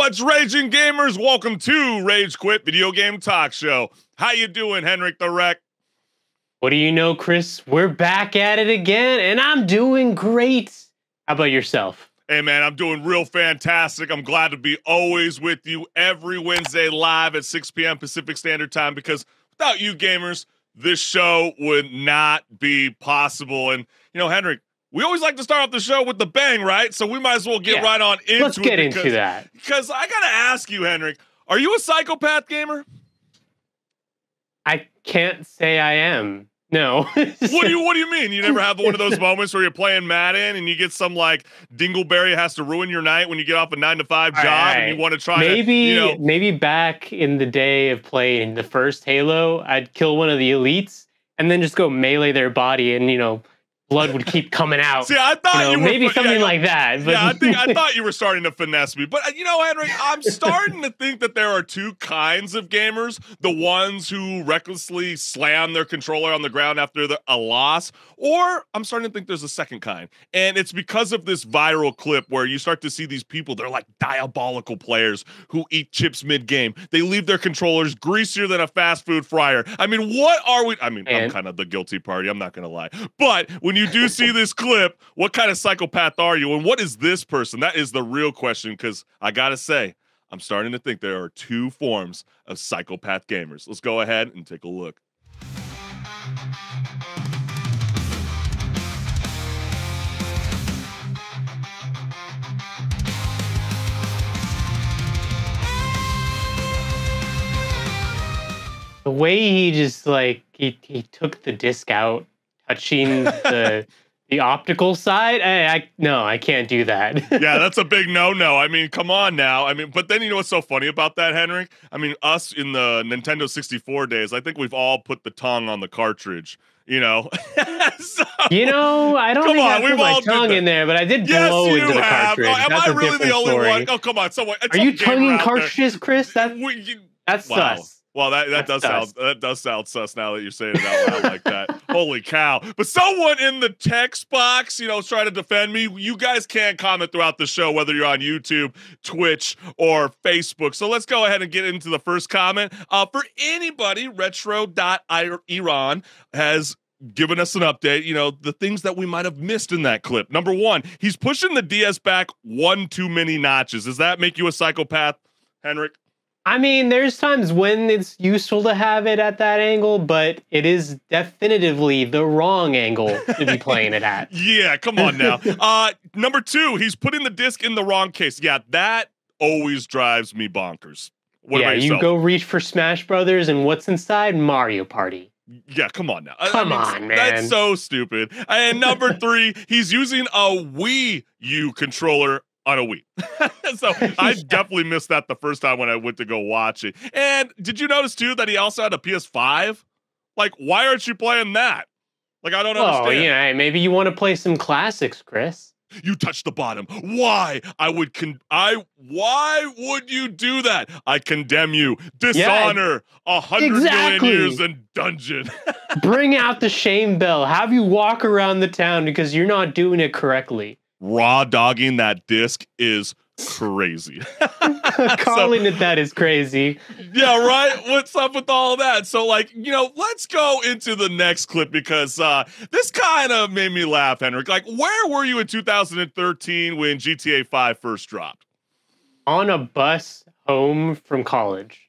What's raging, gamers? Welcome to Rage Quit Video Game Talk Show. How you doing, HenricK the Wreck? What do you know, Chris? We're back at it again, and I'm doing great. How about yourself? Hey, man, I'm doing real fantastic. I'm glad to be always with you every Wednesday live at 6 p.m. Pacific Standard Time, because without you gamers, this show would not be possible. And, you know, HenricK, we always like to start off the show with the bang, right? So we might as well get right on into it. Let's get into that. Because I got to ask you, HenricK, are you a psychopath gamer? I can't say I am. No. What do you mean? You never have one of those moments where you're playing Madden and you get some like dingleberry has to ruin your night when you get off a 9-to-5 job and you want to try maybe back in the day of playing the first Halo, I'd kill one of the elites and then just go melee their body and, you know, blood would keep coming out. See, I thought you were maybe something like that. But yeah, I thought you were starting to finesse me. But you know, HenricK, I'm starting to think that there are two kinds of gamers: the ones who recklessly slam their controller on the ground after a loss, or I'm starting to think there's a second kind, and it's because of this viral clip where you start to see these people. They're like diabolical players who eat chips mid-game. They leave their controllers greasier than a fast food fryer. I mean, what are we? I mean, I'm kind of the guilty party. I'm not gonna lie, but when you do see this clip, what kind of psychopath are you? And what is this person? That is the real question, because I gotta say, I'm starting to think there are two forms of psychopath gamers. Let's go ahead and take a look. the way he just like he took the disc out, touching the optical side. I can't do that. Yeah, that's a big no. I mean, come on now. I mean, but then you know what's so funny about that, HenricK? I mean, us in the Nintendo 64 days, I think we've all put the tongue on the cartridge. You know, so, I don't think I put my tongue in there, but I did blow into the cartridge. Oh, am I really the only one? Oh, come on, someone. Are you tonguing cartridges, Chris? That's sus. Well, that does sound sus now that you're saying it out loud like that. Holy cow. But someone in the text box, is trying to defend me. You guys can comment throughout the show, whether you're on YouTube, Twitch, or Facebook. So let's go ahead and get into the first comment. For anybody, retro.iran has given us an update, the things that we might have missed in that clip. Number one, he's pushing the DS back one too many notches. Does that make you a psychopath, HenricK? I mean, there's times when it's useful to have it at that angle, but it is definitively the wrong angle to be playing it at. Yeah, come on now. Number two, he's putting the disc in the wrong case. Yeah, that always drives me bonkers. What about yourself? You go reach for Smash Brothers, and what's inside? Mario Party. Yeah, come on now. Come on, man. That's so stupid. And number three, he's using a Wii U controller on a Wii. So I definitely missed that the first time when I went to go watch it. And did you notice too that he also had a PS5? Like, why aren't you playing that? Like, I don't understand. Oh, yeah, maybe you want to play some classics, Chris. You touched the bottom. Why? Why would you do that? I condemn you. Dishonor. 100 million years in dungeon. Bring out the shame bell. Have you walk around the town because you're not doing it correctly. Raw dogging that disc is crazy. Calling it that is crazy. Yeah, right? What's up with all that? So, let's go into the next clip, because this kind of made me laugh, HenricK. Like, where were you in 2013 when GTA 5 first dropped? On a bus home from college.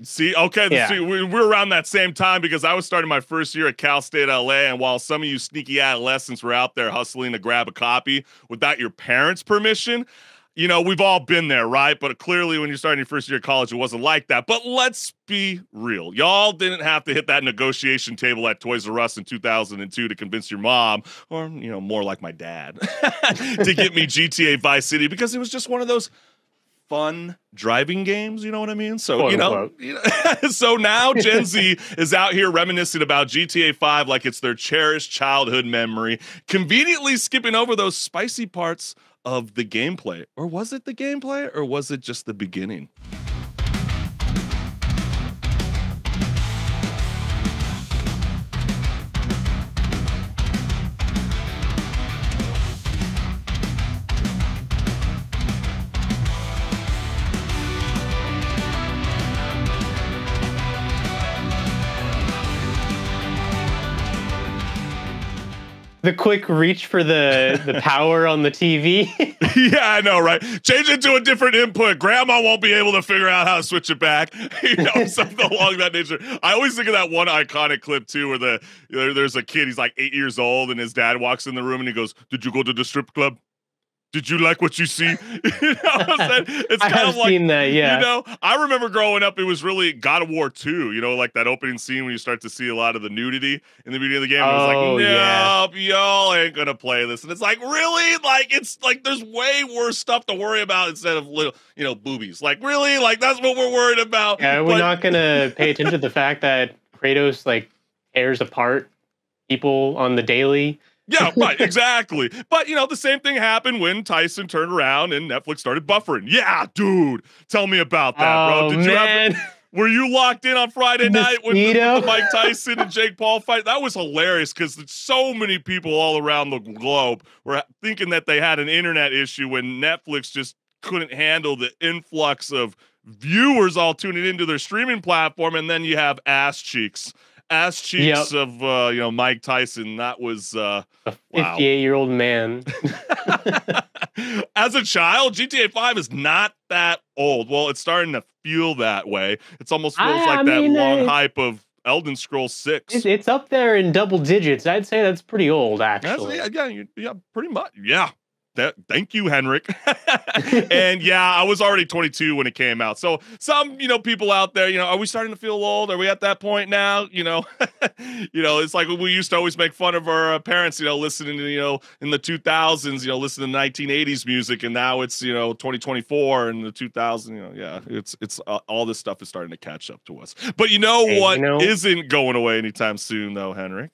See, we're around that same time, because I was starting my first year at Cal State LA, and while some of you sneaky adolescents were out there hustling to grab a copy without your parents' permission, we've all been there, right? But clearly when you're starting your first year of college, it wasn't like that. But let's be real. Y'all didn't have to hit that negotiation table at Toys R Us in 2002 to convince your mom, or, more like my dad, to get me GTA Vice City, because it was just one of those fun driving games, you know what I mean? So, so now Gen Z is out here reminiscing about GTA 5 like it's their cherished childhood memory, conveniently skipping over those spicy parts of the gameplay. Or was it the gameplay, or was it just the beginning? the quick reach for the power on the TV. Yeah, I know, right? Change it to a different input. Grandma won't be able to figure out how to switch it back. Something along that nature. I always think of that one iconic clip too, where there's a kid. He's like 8 years old, and his dad walks in the room, and he goes, "Did you go to the strip club? Did you like what you see?" It's kind of like, seen that, yeah. I remember growing up, it was really God of War 2, like that opening scene when you start to see a lot of the nudity in the beginning of the game. It was like, nope, y'all ain't gonna play this. And it's like, really? Like, it's like there's way worse stuff to worry about instead of little, boobies. Like, really? Like, that's what we're worried about. Yeah, we're not gonna pay attention to the fact that Kratos, like, tears apart people on the daily. Yeah, right, exactly. But, the same thing happened when Tyson turned around and Netflix started buffering. Yeah, dude. Tell me about that, bro. Were you locked in on Friday night when the Mike Tyson and Jake Paul fight? That was hilarious because so many people all around the globe were thinking that they had an internet issue when Netflix just couldn't handle the influx of viewers all tuning into their streaming platform. And then you have ass cheeks of Mike Tyson. That was a 58-year-old man. As a child, GTA 5 is not that old. Well, it's starting to feel that way. It's almost feels like that long hype of Elden Scrolls 6. It's up there in double digits. I'd say that's pretty old, actually. Yeah, pretty much. Yeah. Thank you, HenricK. And yeah, I was already 22 when it came out. So some, people out there, are we starting to feel old? Are we at that point now? It's like we used to always make fun of our parents, listening to, in the 2000s, listening to 1980s music. And now it's, 2024 and the 2000s, it's all this stuff is starting to catch up to us. But isn't going away anytime soon though, HenricK?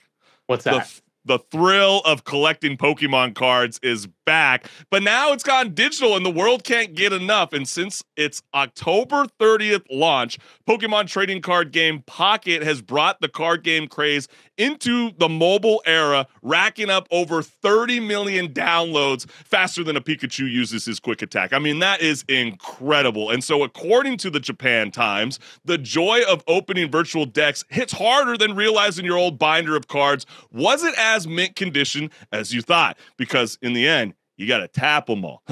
What's that? The thrill of collecting Pokemon cards is back, but now it's gone digital and the world can't get enough. And since its October 30th launch, Pokemon trading card game Pocket has brought the card game craze into the mobile era, racking up over 30 million downloads faster than a Pikachu uses his quick attack. I mean, that is incredible. And so according to the Japan Times, the joy of opening virtual decks hits harder than realizing your old binder of cards wasn't as mint condition as you thought, because in the end, you got to tap them all.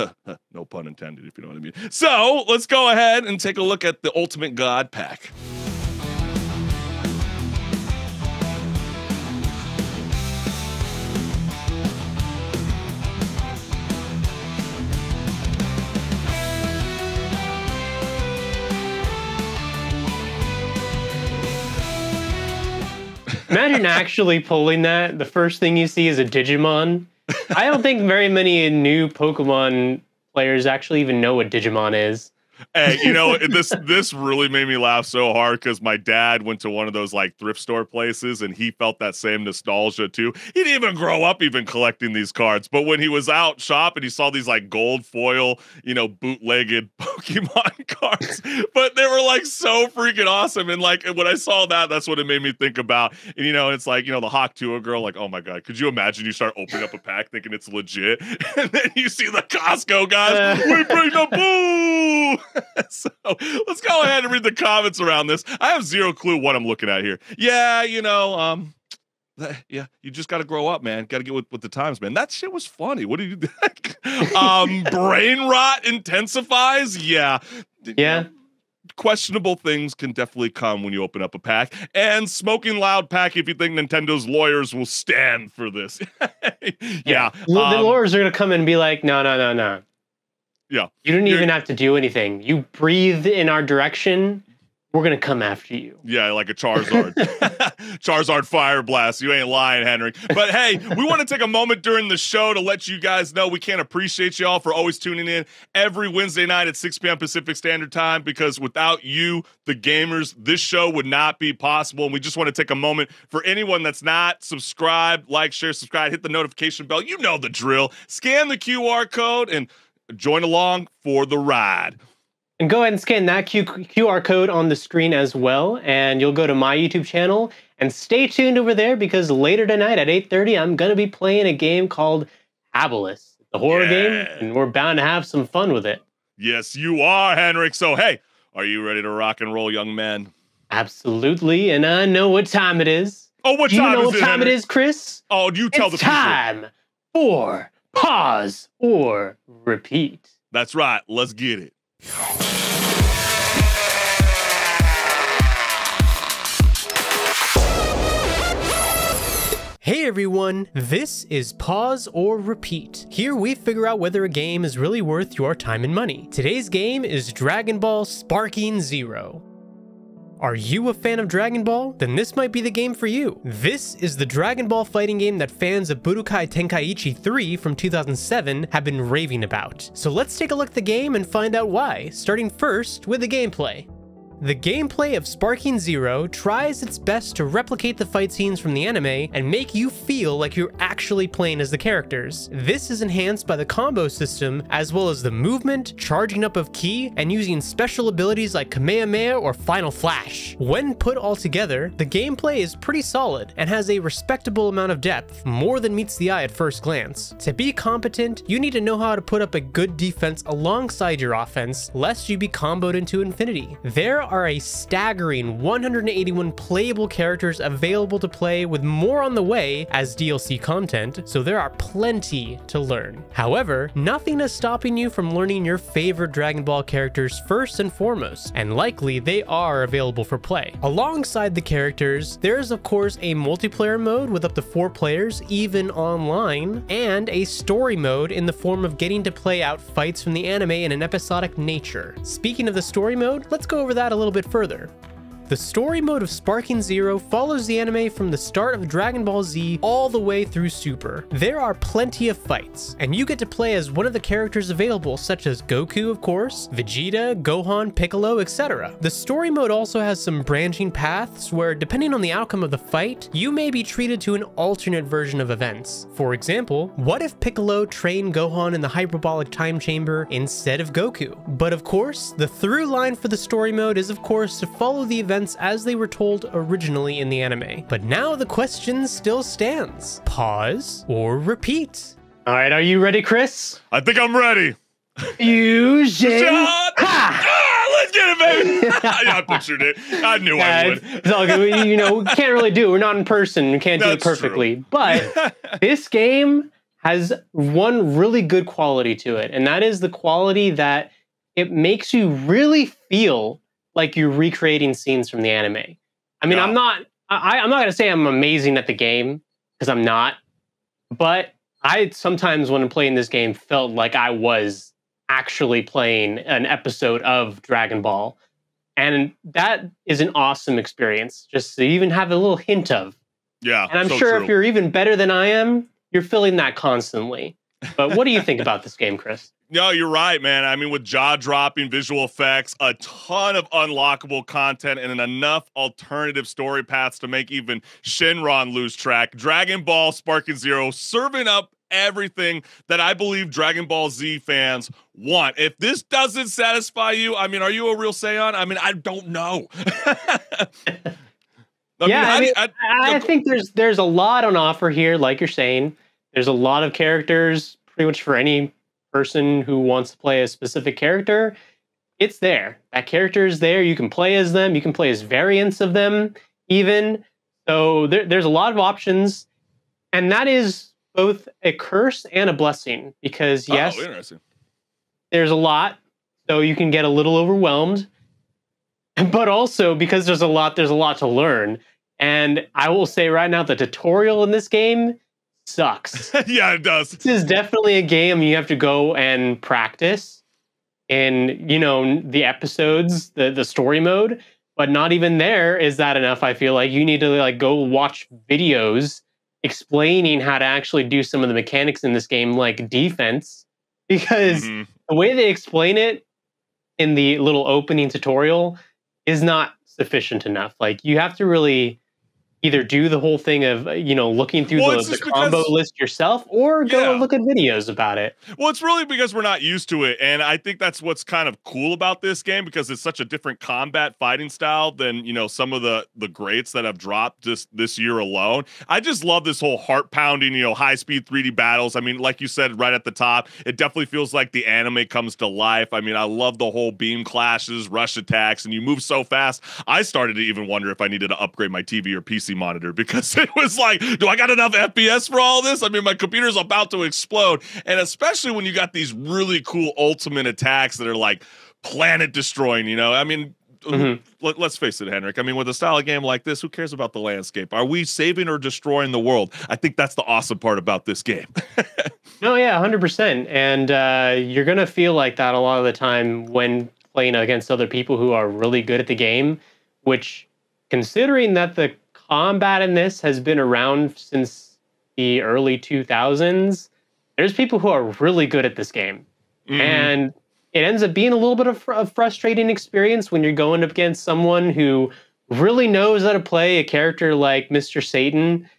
No pun intended, if you know what I mean. So let's go ahead and take a look at the Ultimate God Pack. Imagine actually pulling that. The first thing you see is a Digimon. I don't think very many new Pokemon players actually even know what Digimon is. Hey, this really made me laugh so hard because my dad went to one of those like thrift store places and he felt that same nostalgia too. He didn't even grow up even collecting these cards, but when he was out shopping, he saw these like gold foil, bootlegged Pokemon cards, but they were like so freaking awesome. And like when I saw that, that's what it made me think about. And it's like, the Hawk Tuah girl, like, oh my God, could you imagine you start opening up a pack thinking it's legit? And then you see the Costco guys, we bring the boo! So let's go ahead and read the comments around this. I have zero clue what I'm looking at here. Yeah, you just got to grow up, man. Got to get with the times, man. That shit was funny. What do you think? Brain rot intensifies? Yeah. Questionable things can definitely come when you open up a pack. And smoking loud pack if you think Nintendo's lawyers will stand for this. Yeah. The lawyers are going to come in and be like, no. Yeah. You don't even have to do anything. You breathe in our direction, we're going to come after you. Yeah, like a Charizard. Charizard Fire Blast. You ain't lying, HenricK. But hey, we want to take a moment during the show to let you guys know we can't appreciate y'all for always tuning in every Wednesday night at 6 p.m. Pacific Standard Time, because without you, the gamers, this show would not be possible. And we just want to take a moment for anyone that's not subscribed, like, share, subscribe, hit the notification bell. You know the drill. Scan the QR code and join along for the ride. And go ahead and scan that QR code on the screen as well, and you'll go to my YouTube channel. And stay tuned over there, because later tonight at 8:30, I'm going to be playing a game called Habilis, the horror game, and we're bound to have some fun with it. Yes, you are, HenricK. So, hey, are you ready to rock and roll, young man? Absolutely, and I know what time it is. Oh, what Do you time know is what it, time it Henry? is, Chris? Oh, you tell the It's people. time for pause or repeat. That's right. Let's get it. Hey everyone, this is Pause or Repeat. Here we figure out whether a game is really worth your time and money. Today's game is Dragon Ball Sparking Zero. Are you a fan of Dragon Ball? Then this might be the game for you. This is the Dragon Ball fighting game that fans of Budokai Tenkaichi 3 from 2007 have been raving about. So let's take a look at the game and find out why, starting first with the gameplay. The gameplay of Sparking Zero tries its best to replicate the fight scenes from the anime and make you feel like you're actually playing as the characters. This is enhanced by the combo system, as well as the movement, charging up of ki, and using special abilities like Kamehameha or Final Flash. When put all together, the gameplay is pretty solid and has a respectable amount of depth, more than meets the eye at first glance. To be competent, you need to know how to put up a good defense alongside your offense, lest you be comboed into infinity. There are a staggering 181 playable characters available to play, with more on the way as DLC content, so there are plenty to learn. However, nothing is stopping you from learning your favorite Dragon Ball characters first and foremost, and likely they are available for play. Alongside the characters, there is of course a multiplayer mode with up to 4 players, even online, and a story mode in the form of getting to play out fights from the anime in an episodic nature. Speaking of the story mode, let's go over that a little bit further. The story mode of Sparking Zero follows the anime from the start of Dragon Ball Z all the way through Super. There are plenty of fights, and you get to play as one of the characters available, such as Goku, of course, Vegeta, Gohan, Piccolo, etc. The story mode also has some branching paths where, depending on the outcome of the fight, you may be treated to an alternate version of events. For example, what if Piccolo trained Gohan in the hyperbolic time chamber instead of Goku? But of course, the through line for the story mode is of course to follow the events as they were told originally in the anime. But now the question still stands. Pause or repeat? All right, are you ready, Chris? I think I'm ready. Fusion. Let's get it, baby. Yeah, I pictured it. I knew I would. It's all good. You know, we can't really do it. We're not in person. We can't do it perfectly. True. But this game has one really good quality to it, and that is the quality that it makes you really feel like you're recreating scenes from the anime. I mean, I'm not going to say I'm amazing at the game, because I'm not. But I sometimes, when I'm playing this game, felt like I was actually playing an episode of Dragon Ball. And that is an awesome experience, just to even have a little hint of. Yeah. And I'm sure if you're even better than I am, you're feeling that constantly. But what do you think about this game, Chris? No, you're right, man. I mean, with jaw-dropping visual effects, a ton of unlockable content, and enough alternative story paths to make even Shenron lose track, Dragon Ball Sparking Zero serving up everything that I believe Dragon Ball Z fans want. If this doesn't satisfy you, I mean, are you a real Saiyan? I mean, I don't know. I think there's a lot on offer here, like you're saying. There's a lot of characters, pretty much for any person who wants to play a specific character. It's there. That character is there. You can play as them. You can play as variants of them, even. So there's a lot of options. And that is both a curse and a blessing. Because, yes, there's a lot. So you can get a little overwhelmed. But also, because there's a lot to learn. And I will say right now, the tutorial in this game sucks. Yeah, it does. This is definitely a game you have to go and practice in, you know, the episodes, the story mode. But not even there is that enough. I feel like you need to like go watch videos explaining how to actually do some of the mechanics in this game, like defense, because the way they explain it in the little opening tutorial is not sufficient enough. Like, you have to really either do the whole thing of, you know, looking through the combo list yourself, or go and look at videos about it. Well, it's really because we're not used to it. And I think that's what's kind of cool about this game, because it's such a different combat fighting style than, you know, some of the greats that have dropped just this year alone. I just love this whole heart pounding, you know, high speed 3D battles. I mean, like you said right at the top, it definitely feels like the anime comes to life. I mean, I love the whole beam clashes, rush attacks, and you move so fast. I started to even wonder if I needed to upgrade my TV or PC monitor because it was like, do I got enough FPS for all this? I mean, my computer's about to explode. And especially when you got these really cool ultimate attacks that are like planet destroying, you know? I mean, let's face it, Henrik. I mean, with a style of game like this, who cares about the landscape? Are we saving or destroying the world? I think that's the awesome part about this game. No, yeah, 100%. And you're going to feel like that a lot of the time when playing against other people who are really good at the game, which, considering that the combat in this has been around since the early 2000s, there's people who are really good at this game. And it ends up being a little bit of a frustrating experience when you're going up against someone who really knows how to play a character like Mr. Satan,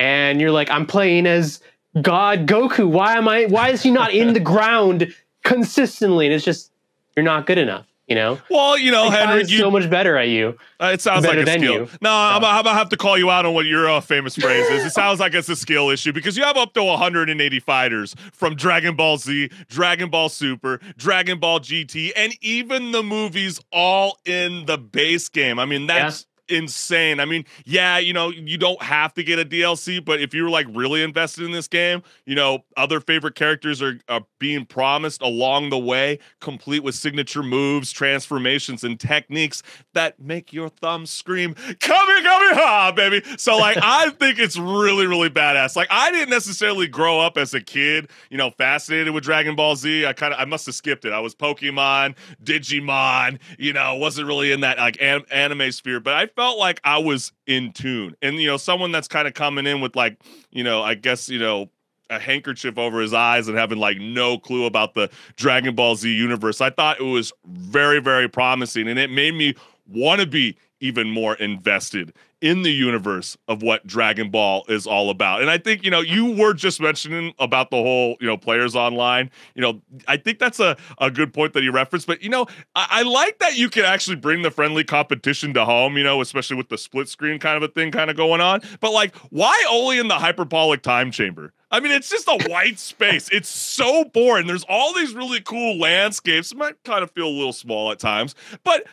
and you're like, I'm playing as God Goku. Why is he not in the ground consistently? And it's just, you're not good enough, you know? Well, you know, Henrik, so much better at you. It sounds like a skill. You. No, I'm gonna have to call you out on what your famous phrase is. It sounds like it's a skill issue because you have up to 180 fighters from Dragon Ball Z, Dragon Ball Super, Dragon Ball GT, and even the movies all in the base game. I mean, that's insane. I mean, yeah, you know, you don't have to get a DLC, but if you're like really invested in this game, you know, other favorite characters are being promised along the way, complete with signature moves, transformations, and techniques that make your thumbs scream, Kamehameha, baby. So like, I think it's really, really badass. Like, I didn't necessarily grow up as a kid, you know, fascinated with Dragon Ball Z. I must have skipped it. I was Pokemon, Digimon, you know, wasn't really in that like anime sphere, but I felt like I was in tune. And, you know, someone that's kind of coming in with like, you know, I guess, you know, a handkerchief over his eyes and having like no clue about the Dragon Ball Z universe, I thought it was very, very promising. And it made me want to be even more invested in the universe of what Dragon Ball is all about. And I think, you know, you were just mentioning about the whole, you know, players online, you know, I think that's a good point that you referenced, but, you know, I like that you can actually bring the friendly competition to home, you know, especially with the split screen kind of a thing kind of going on. But like, why only in the hyperbolic time chamber? I mean, it's just a white space. It's so boring. There's all these really cool landscapes. It might kind of feel a little small at times, but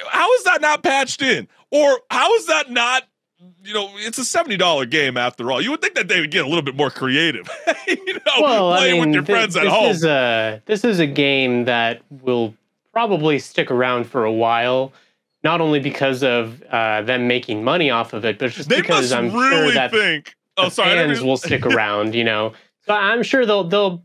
how is that not patched in? Or how is that not, you know, it's a $70 game after all. You would think that they would get a little bit more creative, you know, playing with your friends at home. This is a game that will probably stick around for a while, not only because of them making money off of it, but just because I'm sure that fans will stick around, you know. So I'm sure they'll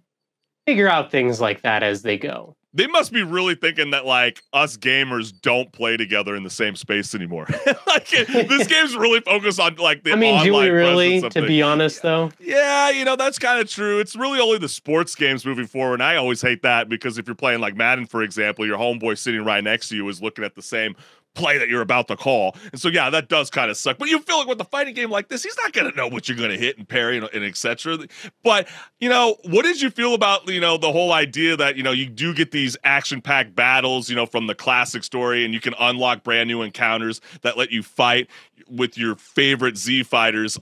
figure out things like that as they go. They must be really thinking that, like, us gamers don't play together in the same space anymore. Like, this game's really focused on, like, the online do we really, to things. be honest, though? Yeah, you know, that's kind of true. It's really only the sports games moving forward, and I always hate that because if you're playing, like, Madden, for example, your homeboy sitting right next to you is looking at the same play that you're about to call. And so, yeah, that does kind of suck. But you feel like with a fighting game like this, he's not going to know what you're going to hit and parry and et cetera. But, you know, what did you feel about, you know, the whole idea that, you know, you do get these action-packed battles, you know, from the classic story, and you can unlock brand new encounters that let you fight with your favorite Z fighters,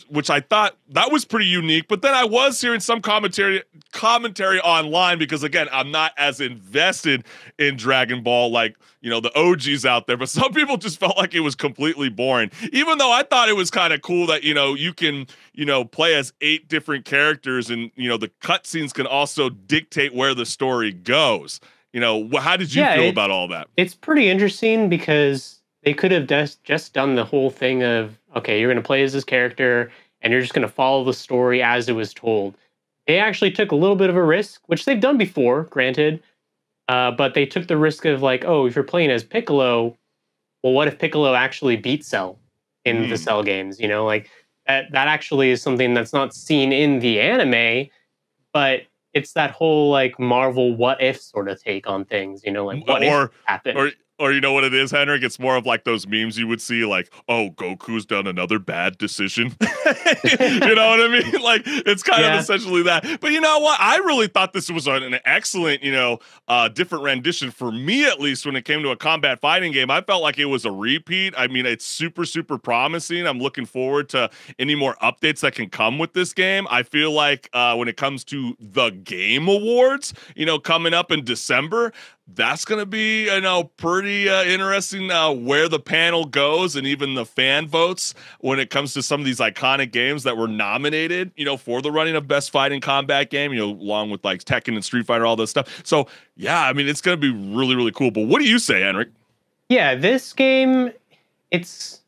which I thought that was pretty unique. But then I was hearing some commentary online because, again, I'm not as invested in Dragon Ball like, you know, the OGs out there, but some people just felt like it was completely boring, even though I thought it was kind of cool that, you know, you can, you know, play as 8 different characters and, you know, the cutscenes can also dictate where the story goes. You know, how did you feel about all that? It's pretty interesting because they could have just done the whole thing of, okay, you're going to play as this character and you're just going to follow the story as it was told. They actually took a little bit of a risk, which they've done before, granted. But they took the risk of like, oh, if you're playing as Piccolo, well, what if Piccolo actually beat Cell in the Cell games? You know, like that actually is something that's not seen in the anime, but it's that whole like Marvel what if sort of take on things, you know, like what if happened. Or you know what it is, Henrik? It's more of like those memes you would see, like, oh, Goku's done another bad decision. You know what I mean? Like, it's kind of essentially that. But you know what? I really thought this was an excellent, you know, different rendition for me, at least, when it came to a combat fighting game. I felt like it was a repeat. I mean, it's super, super promising. I'm looking forward to any more updates that can come with this game. I feel like when it comes to the Game Awards, you know, coming up in December, that's going to be, pretty interesting where the panel goes and even the fan votes when it comes to some of these iconic games that were nominated, for the running of best fighting combat game, along with like Tekken and Street Fighter, all this stuff. So yeah, I mean, it's going to be really, really cool. But what do you say, HenricK? Yeah, this game, it's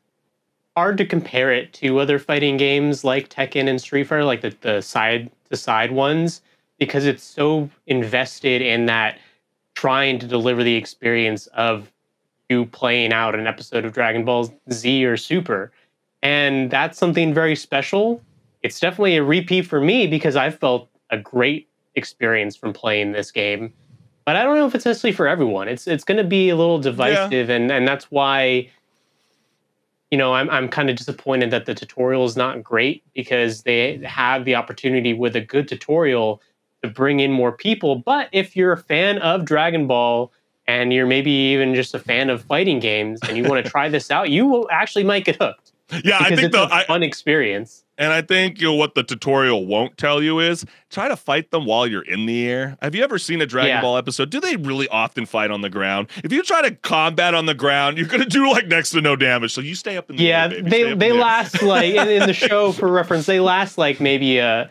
hard to compare it to other fighting games like Tekken and Street Fighter, like the side-to-side ones, because it's so invested in that trying to deliver the experience of you playing out an episode of Dragon Ball Z or Super. And that's something very special. It's definitely a repeat for me because I felt a great experience from playing this game. But I don't know if it's necessarily for everyone. It's going to be a little divisive, and that's why, I'm kind of disappointed that the tutorial is not great, because they have the opportunity with a good tutorial to bring in more people. But if you're a fan of Dragon Ball and you're maybe even just a fan of fighting games and you want to try this out, you will actually might get hooked. Yeah, I think it's a fun experience. And I think what the tutorial won't tell you is try to fight them while you're in the air. Have you ever seen a Dragon Ball episode? Do they really often fight on the ground? If you try to combat on the ground, you're gonna do like next to no damage. So you stay up in the air, baby. They last like in the show, for reference, they last like maybe a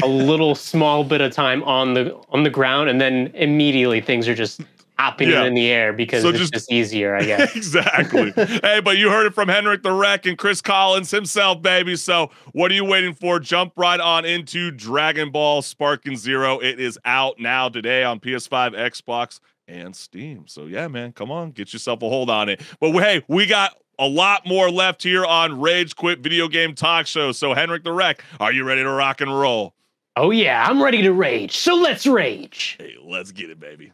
little small bit of time on the ground, and then immediately things are just hopping in the air because it's just easier, I guess. Exactly. Hey, but you heard it from HenricK and Chris Collins himself, baby. So what are you waiting for? Jump right on into Dragon Ball Sparking Zero. It is out now today on PS5, Xbox, and Steam. So yeah, man, come on, get yourself a hold on it. But hey, we got a lot more left here on Rage Quit Video Game Talk Show. So HenricK, are you ready to rock and roll? Oh yeah, I'm ready to rage. So let's rage. Hey, let's get it, baby.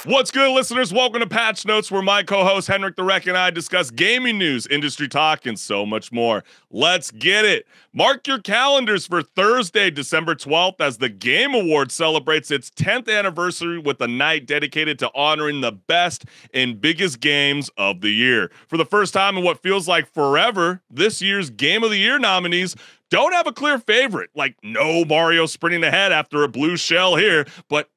What's good, listeners? Welcome to Patch Notes, where my co-host HenricK and I discuss gaming news, industry talk, and so much more. Let's get it. Mark your calendars for Thursday, December 12th, as the Game Awards celebrates its 10th anniversary with a night dedicated to honoring the best and biggest games of the year. For the first time in what feels like forever, this year's Game of the Year nominees don't have a clear favorite, like no Mario sprinting ahead after a blue shell here, but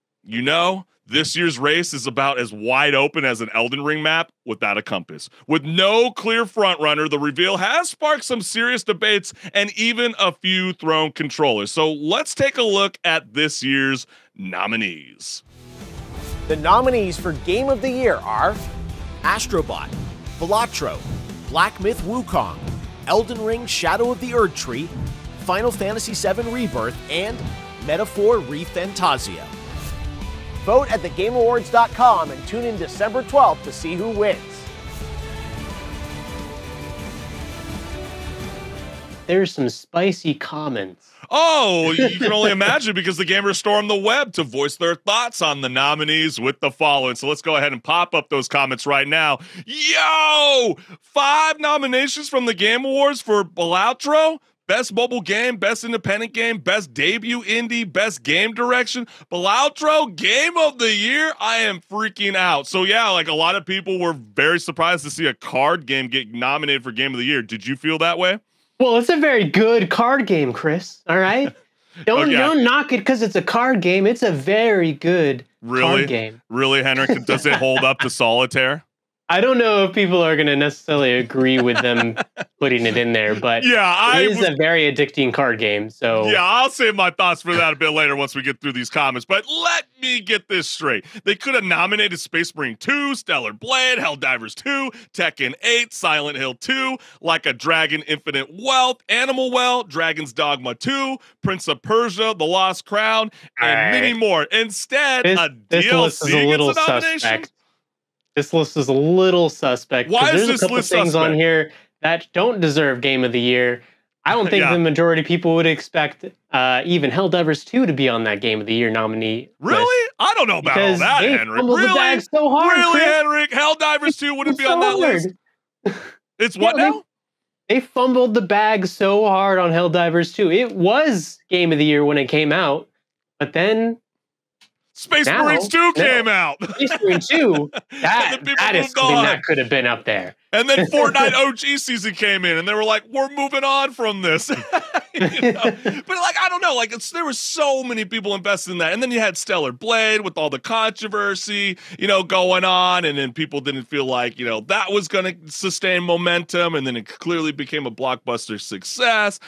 this year's race is about as wide open as an Elden Ring map without a compass. With no clear frontrunner, the reveal has sparked some serious debates and even a few thrown controllers. So let's take a look at this year's nominees. The nominees for Game of the Year are Astrobot, Balatro, Black Myth Wukong, Elden Ring Shadow of the Erdtree, Final Fantasy VII Rebirth, and Metaphor ReFantazio. Vote at thegameawards.com and tune in December 12th to see who wins. There's some spicy comments. Oh, you can only imagine, because the gamers stormed the web to voice their thoughts on the nominees with the following. So let's go ahead and pop up those comments right now. Yo! 5 nominations from the Game Awards for Balatro. Best mobile game, best independent game, best debut indie, best game direction. Balatro, Game of the Year. I am freaking out. So yeah, like a lot of people were very surprised to see a card game get nominated for Game of the Year. Did you feel that way? Well, it's a very good card game, Chris. All right? Don't knock it because it's a card game. It's a very good card game. Really, HenricK? Does it hold up to Solitaire? I don't know if people are going to necessarily agree with them putting it in there, but it is a very addicting card game. So yeah, I'll save my thoughts for that a bit later once we get through these comments. But let me get this straight. They could have nominated Space Marine 2, Stellar Blade, Helldivers 2, Tekken 8, Silent Hill 2, Like a Dragon, Infinite Wealth, Animal Well, Dragon's Dogma 2, Prince of Persia, The Lost Crown, and many more. Instead, a DLC gets a nomination. Suspect. This list is a little suspect. Why is this list suspect? There's a couple things on here that don't deserve Game of the Year. I don't think the majority of people would expect even Helldivers 2 to be on that Game of the Year nominee Really? list. I don't know about all that, HenricK. Really? The bag so hard, really, Chris? HenricK? Helldivers 2 wouldn't be on that list? It's what now? They fumbled the bag so hard on Helldivers 2. It was Game of the Year when it came out, but then Space Now, Marines 2 came out. Space Marine 2, that is something on. that could have been up there. And then Fortnite OG season came in, and they were like, "We're moving on from this." But like, I don't know, like there were so many people invested in that, and then you had Stellar Blade with all the controversy, going on, and then people didn't feel like that was going to sustain momentum, and then it clearly became a blockbuster success.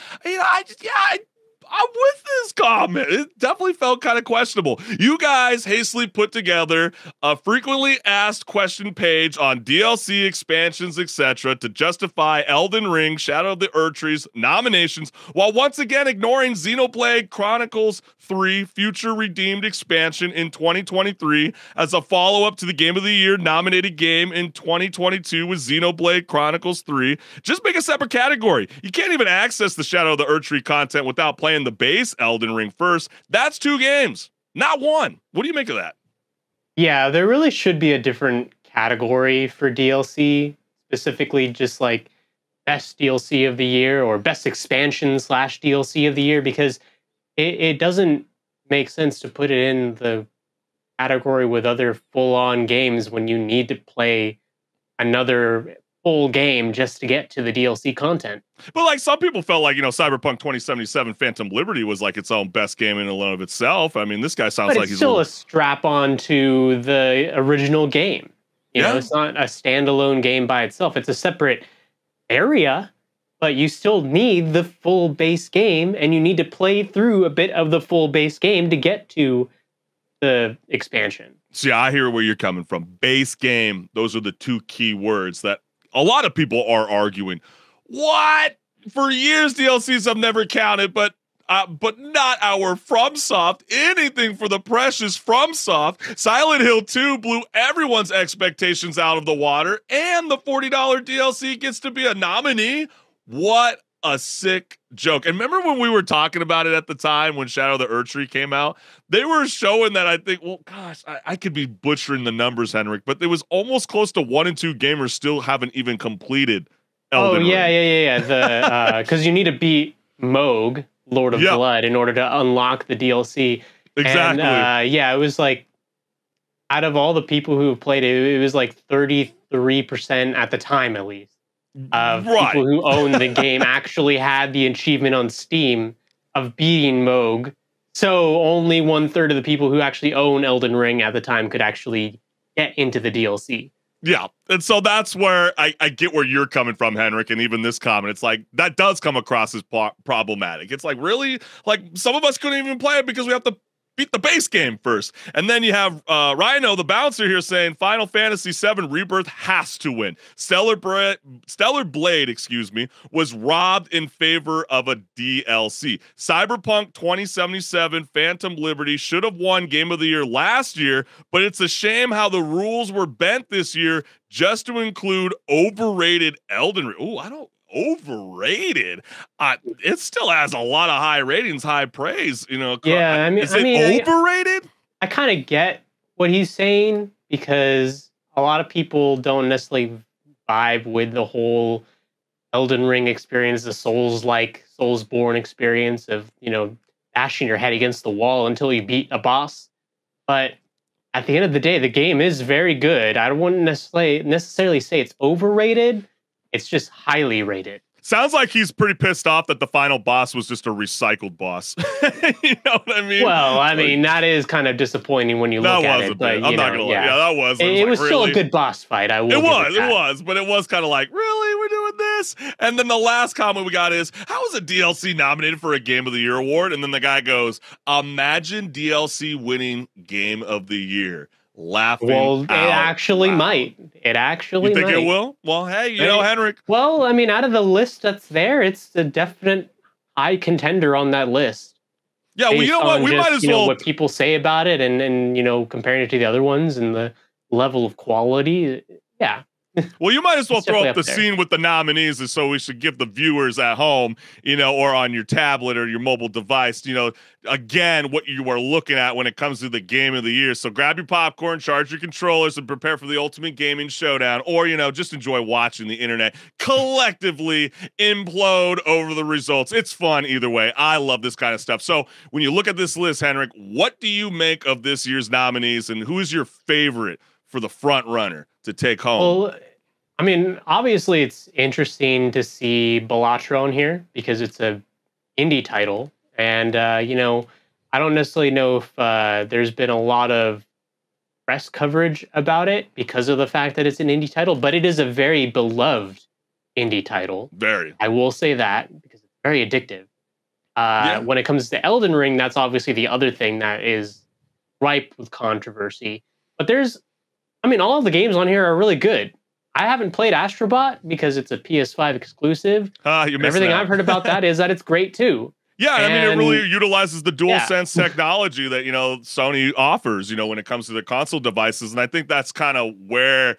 I'm with this comment. It definitely felt kind of questionable. You guys hastily put together a frequently asked question page on DLC expansions, etc., to justify Elden Ring, Shadow of the Erdtree's nominations, while once again ignoring Xenoblade Chronicles 3 Future Redeemed expansion in 2023 as a follow-up to the Game of the Year nominated game in 2022 with Xenoblade Chronicles 3. Just make a separate category. You can't even access the Shadow of the Erdtree content without playing the base Elden Ring first. That's 2 games, not 1. What do you make of that? Yeah, there really should be a different category for DLC, specifically just like best DLC of the year or best expansion / DLC of the year, because it doesn't make sense to put it in the category with other full-on games when you need to play another full game just to get to the DLC content. But like some people felt like, Cyberpunk 2077 Phantom Liberty was like its own best game in and of itself. I mean, this guy sounds like he's still a strap-on to the original game. You know, it's not a standalone game by itself. It's a separate area, but you still need the full base game, and you need to play through a bit of the full base game to get to the expansion. See, I hear where you're coming from. Base game, those are the 2 key words that a lot of people are arguing. What? For years, DLCs have never counted, but not our FromSoft. Anything for the precious FromSoft. Silent Hill 2 blew everyone's expectations out of the water, and the $40 DLC gets to be a nominee. What a sick joke. And remember when we were talking about it at the time when Shadow of the Erdtree came out? They were showing that, I think, well, gosh, I could be butchering the numbers, HenricK, but it was almost close to 1 and 2 gamers still haven't even completed Elden Ring. Yeah. Because you need to beat Moog, Lord of Blood, in order to unlock the DLC. Exactly. And, it was like, out of all the people who played it, it was like 33% at the time, at least, of people who owned the game actually had the achievement on Steam of beating Moog. So only 1/3 of the people who actually own Elden Ring at the time could actually get into the DLC. Yeah, and so that's where I get where you're coming from, HenricK, and even this comment. It's like, that does come across as problematic. It's like, really? Like, some of us couldn't even play it because we have to beat the base game first. And then you have Rhino, the bouncer, here saying Final Fantasy VII Rebirth has to win. Stellar Blade, was robbed in favor of a DLC. Cyberpunk 2077 Phantom Liberty should have won Game of the Year last year, but it's a shame how the rules were bent this year just to include overrated Elden Ring. Ooh, I don't... Overrated. It still has a lot of high ratings, high praise. Yeah, is it overrated? I kind of get what he's saying, because a lot of people don't necessarily vibe with the whole Elden Ring experience, the Soulsborne experience of bashing your head against the wall until you beat a boss. But at the end of the day, the game is very good. I wouldn't necessarily say it's overrated. It's just highly rated. Sounds like he's pretty pissed off that the final boss was just a recycled boss. You know what I mean? Well, I mean, that is kind of disappointing when you look at it. But, I'm not gonna lie. Yeah, that was. It was still a good boss fight. It was, but it was kind of like, really, we're doing this? And then the last comment we got is, how is a DLC nominated for a Game of the Year award? And then the guy goes, imagine DLC winning Game of the Year. Laughing. Well, it actually might. It actually might. You think might. It will? Well, hey, HenricK. Well, I mean, out of the list that's there, it's a definite high contender on that list. Yeah, well, you know what? We might as well. What people say about it, and comparing it to the other ones and the level of quality. Yeah. Well, you might as well It's throw definitely up the up there. scene with the nominees, and so we should give the viewers at home, or on your tablet or your mobile device, again, what you are looking at when it comes to the game of the year. So grab your popcorn, charge your controllers, and prepare for the ultimate gaming showdown, or, just enjoy watching the internet collectively implode over the results. It's fun either way. I love this kind of stuff. So when you look at this list, HenricK, what do you make of this year's nominees, and who is your favorite for the front runner to take home? Well, I mean, obviously it's interesting to see Balatro on here because it's a indie title. And, I don't necessarily know if there's been a lot of press coverage about it because of the fact that it's an indie title, but it is a very beloved indie title. Very. I will say that because it's very addictive. When it comes to Elden Ring, that's obviously the other thing that is ripe with controversy. But all of the games on here are really good. I haven't played Astrobot because it's a PS5 exclusive. Everything I've heard about that is that it's great too. Yeah, it really utilizes the DualSense technology that, Sony offers, when it comes to the console devices. And I think that's kind of where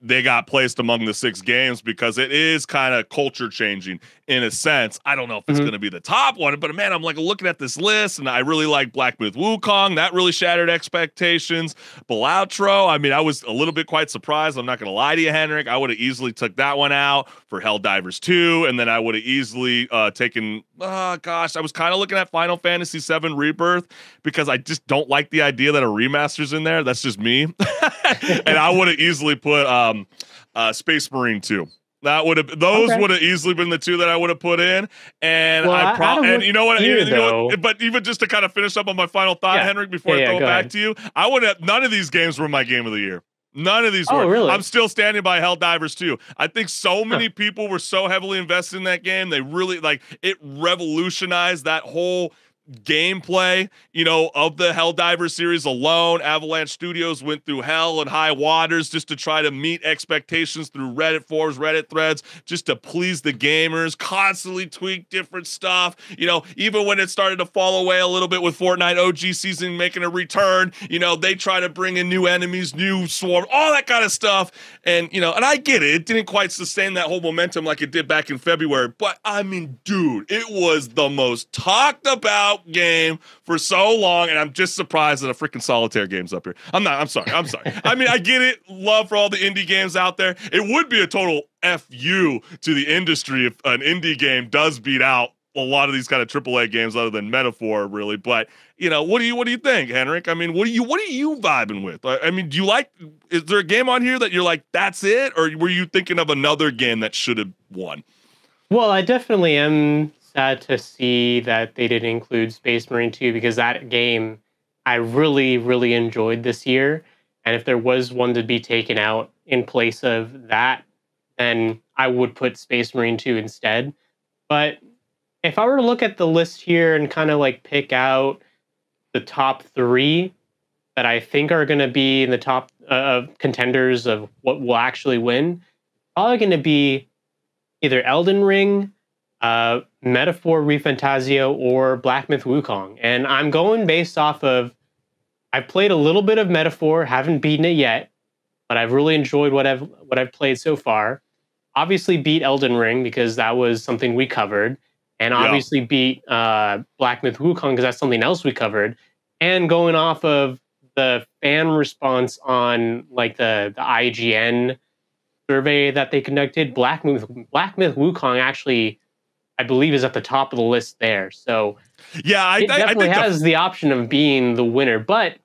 they got placed among the 6 games, because it is kind of culture changing in a sense. I don't know if it's going to be the top one, but man, I'm looking at this list, and I really like Black Myth Wukong. That really shattered expectations. Balatro, I was a little bit quite surprised. I'm not going to lie to you, HenricK. I would have easily took that one out for Helldivers 2, and then I would have easily taken, I was kind of looking at Final Fantasy VII Rebirth, because I just don't like the idea that a remaster's in there. That's just me. And I would have easily put Space Marine 2. That would have would have easily been the 2 that I would have put in. And you know what? But even just to kind of finish up on my final thought, HenricK, before I throw it back to you, I would have none of these games were my game of the year. None of these were. Really? I'm still standing by Helldivers 2. I think so many people were so heavily invested in that game. They really it revolutionized that whole gameplay, of the Helldivers series alone. Avalanche Studios went through hell and high waters just to try to meet expectations through Reddit forums, Reddit threads, just to please the gamers, constantly tweak different stuff. Even when it started to fall away a little bit with Fortnite OG season making a return, they try to bring in new enemies, new swarms, all that kind of stuff. And, and I get it. It didn't quite sustain that whole momentum like it did back in February. But dude, it was the most talked about game for so long, and I'm just surprised that a freaking solitaire game's up here. I'm sorry. I get it. Love for all the indie games out there. It would be a total FU to the industry if an indie game does beat out a lot of these kind of AAA games other than Metaphor, really. But, what do you think, HenricK? What are you vibing with? Do you like, is there a game on here that you're like, that's it? Or were you thinking of another game that should have won? Well, I definitely am sad to see that they didn't include Space Marine 2, because that game I really, really enjoyed this year. And if there was one to be taken out in place of that, then I would put Space Marine 2 instead. But if I were to look at the list here and kind of pick out the top 3 that I think are going to be in the top contenders of what will actually win, probably going to be either Elden Ring, Metaphor ReFantazio, or Black Myth Wukong. And I'm going based off of, I've played a little bit of Metaphor, haven't beaten it yet, but I've really enjoyed what I've played so far. Obviously beat Elden Ring because that was something we covered, and obviously beat Black Myth Wukong because that's something else we covered. And going off of the fan response on the IGN survey that they conducted, Black Myth Wukong actually, I believe, is at the top of the list there. So it definitely has the option of being the winner, but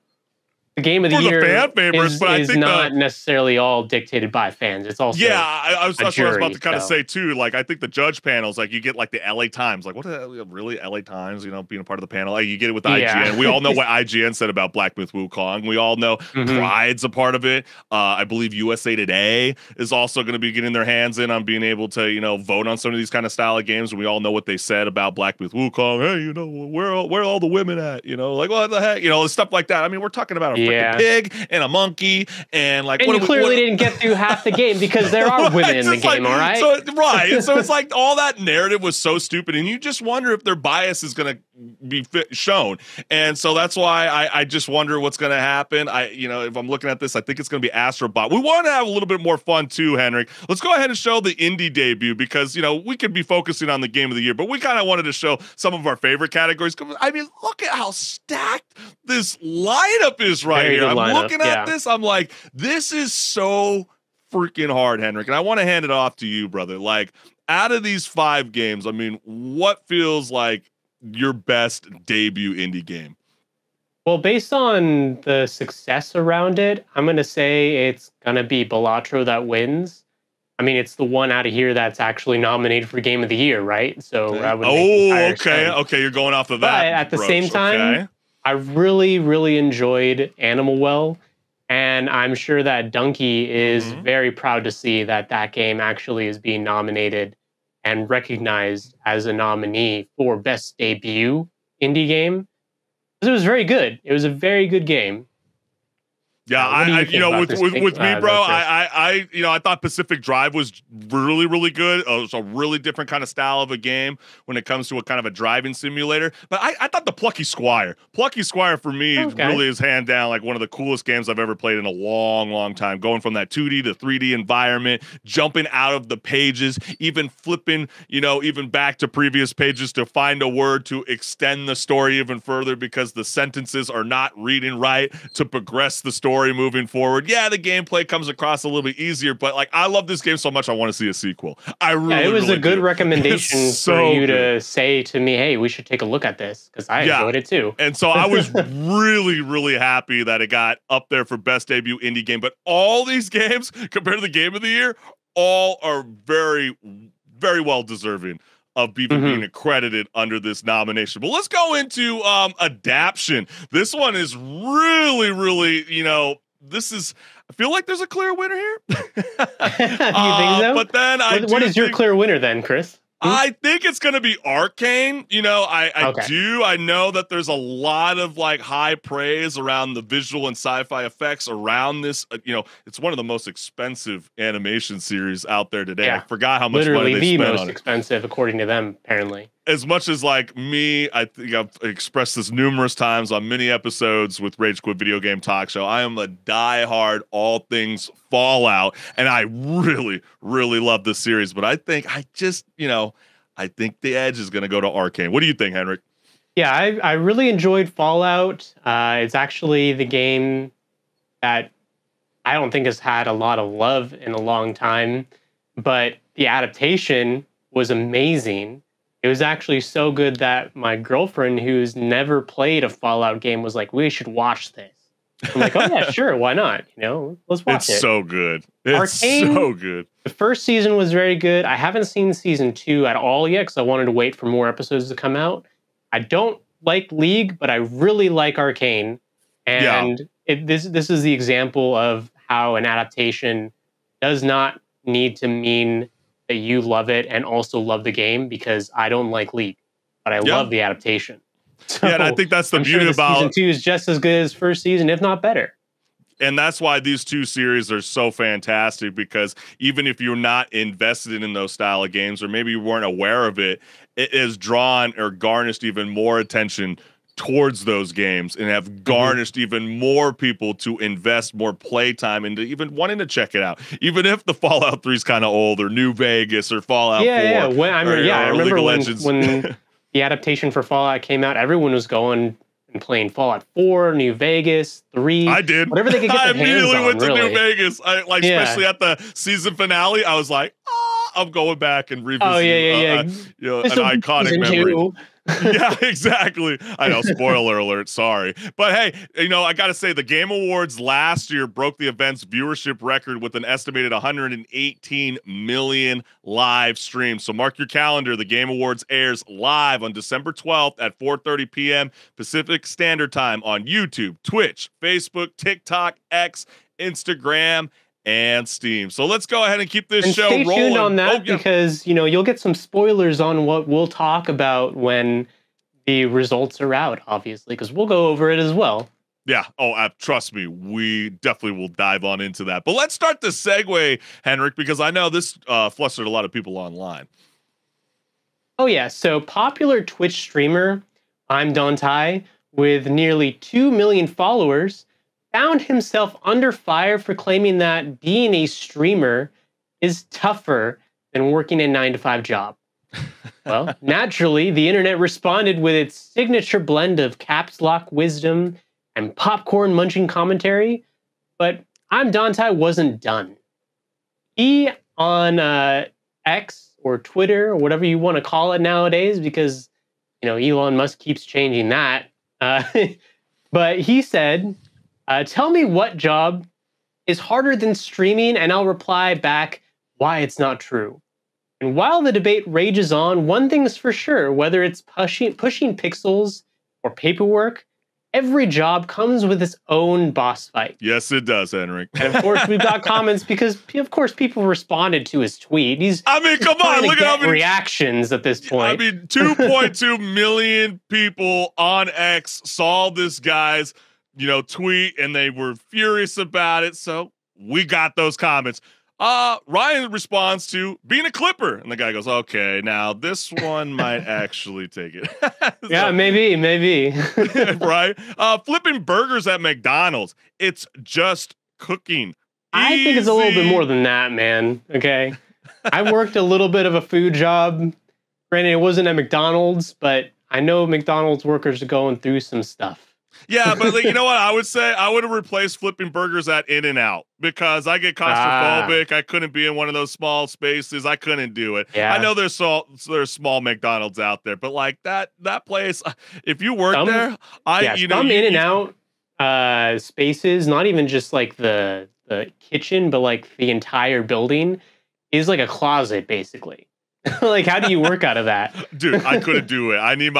the game of the year fan favorites, is not necessarily all dictated by fans. It's also that's what I was about to kind of say too. I think the judge panels, you get the LA Times, what really LA Times, being a part of the panel. You get it with the IGN. We all know what IGN said about Black Myth Wukong. We all know Pride's a part of it. I believe USA Today is also going to be getting their hands in on being able to vote on some of these kind of style of games. And we all know what they said about Black Myth Wukong. Hey, where are all the women at? What the heck? Stuff like that. We're talking about a freaking pig and a monkey and like. And you clearly didn't get through half the game because there are women in the game, all right? So it's like all that narrative was so stupid, and you just wonder if their bias is going to be shown. And so that's why I just wonder what's going to happen. If I'm looking at this, I think it's going to be Astrobot. We want to have a little bit more fun too, Henrik. Let's go ahead and show the indie debut because, we could be focusing on the game of the year, but we kind of wanted to show some of our favorite categories. I mean, look at how stacked this lineup is right here. I'm looking at this. I'm like, this is so freaking hard, Henrik. And I want to hand it off to you, brother. Like, out of these 5 games, I mean, what feels like your best debut indie game? Well, based on the success around it, I'm going to say it's going to be Balatro that wins. I mean, it's the one out of here that's actually nominated for Game of the Year, right? So I would okay. Sense. Okay, you're going off of that. But at the same time, I really, really enjoyed Animal Well, and I'm sure that Donkey is very proud to see that game actually is being nominated and recognized as a nominee for Best Debut Indie Game. Because it was very good. It was a very good game. Yeah, with me, bro, I thought Pacific Drive was really, really good. It was a really different kind of style of a game when it comes to a kind of a driving simulator. But I thought the Plucky Squire for me really is hand down like one of the coolest games I've ever played in a long, long time. Going from that 2D to 3D environment, jumping out of the pages, even flipping, even back to previous pages to find a word to extend the story even further because the sentences are not reading right to progress the story moving forward. Yeah, the gameplay comes across a little bit easier, but like I love this game so much I want to see a sequel. It was a good recommendation for you to say to me, hey, we should take a look at this because I enjoyed it too. And so I was really, really happy that it got up there for Best Debut Indie Game. But all these games, compared to the Game of the Year, all are very, very well deserving of being accredited under this nomination. But let's go into adaption. This one is really, really, I feel like there's a clear winner here. You think so? But then what is your clear winner then, Chris? I think it's going to be Arcane. I know that there's a lot of like high praise around the visual and sci-fi effects around this. It's one of the most expensive animation series out there today. I forgot how much money they spent on it. Most expensive, according to them, apparently. As much as like me, I think I've expressed this numerous times on many episodes with Rage Quit Video Game Talk Show. I am a diehard all things Fallout, and I really, really love this series. But I think I think the edge is going to go to Arcane. What do you think, Henrik? Yeah, I really enjoyed Fallout. It's actually the game that I don't think has had a lot of love in a long time, but the adaptation was amazing. It was actually so good that my girlfriend, who's never played a Fallout game, was like, we should watch this. I'm like, oh yeah, sure, why not? Let's watch it. It's so good. It's so good. The first season was very good. I haven't seen season 2 at all yet because I wanted to wait for more episodes to come out. I don't like League, but I really like Arcane. And this is the example of how an adaptation does not need to mean that you love it and also love the game, because I don't like League, but I love the adaptation. So and I think that's the beauty about season 2 is just as good as first season, if not better. And that's why these two series are so fantastic, because even if you're not invested in those style of games, or maybe you weren't aware of it, it has drawn or garnished even more attention towards those games and have garnished even more people to invest more playtime into even wanting to check it out, even if the Fallout 3 is kind of old, or New Vegas, or Fallout 4. I remember when the adaptation for Fallout came out, everyone was going and playing Fallout 4, New Vegas, 3. I did. Whatever they could get their hands on. I immediately went to New Vegas. Especially at the season finale, I was like, I'm going back and revisiting an iconic memory. Yeah, exactly. I know, spoiler alert, sorry. But hey, I got to say, the Game Awards last year broke the event's viewership record with an estimated 118 million live streams. So mark your calendar. The Game Awards airs live on December 12th at 4:30 p.m. Pacific Standard Time on YouTube, Twitch, Facebook, TikTok, X, Instagram, and Steam. So let's go ahead and keep this show rolling. Stay tuned on that because, you'll get some spoilers on what we'll talk about when the results are out, obviously, because we'll go over it as well. Yeah. Oh, trust me, we definitely will dive on into that. But let's start the segue, HenricK, because I know this flustered a lot of people online. Oh yeah, so popular Twitch streamer, I'm Dontai, with nearly 2 million followers, found himself under fire for claiming that being a streamer is tougher than working a 9-to-5 job. Well, naturally, the internet responded with its signature blend of caps lock wisdom and popcorn munching commentary, but I'm Dontai wasn't done. He, on X or Twitter or whatever you want to call it nowadays, because Elon Musk keeps changing that. But he said, "Tell me what job is harder than streaming, and I'll reply back why it's not true." And while the debate rages on, one thing's for sure: whether it's pushing pixels or paperwork, every job comes with its own boss fight. Yes, it does, HenricK. And of course, we've got comments because, of course, people responded to his tweet. Come on, look at how many reactions at this point. 2.2 million people on X saw this guy's, tweet, and they were furious about it. So we got those comments. Ryan responds to being a Clipper, and the guy goes, "Okay, now this one might actually take it." Yeah, maybe. Right? Flipping burgers at McDonald's. It's just cooking. I think it's a little bit more than that, man. Okay. I worked a little bit of a food job. Granted, it wasn't at McDonald's, but I know McDonald's workers are going through some stuff. Yeah, but you know what? I would say I would have replaced flipping burgers at In-N-Out because I get claustrophobic. I couldn't be in one of those small spaces. I couldn't do it. Yeah. I know there's small McDonald's out there, but like that place, if you work there, some In-N-Out spaces, not even just like the kitchen, but like the entire building is like a closet, basically. Like, how do you work out of that? Dude, I couldn't do it. I need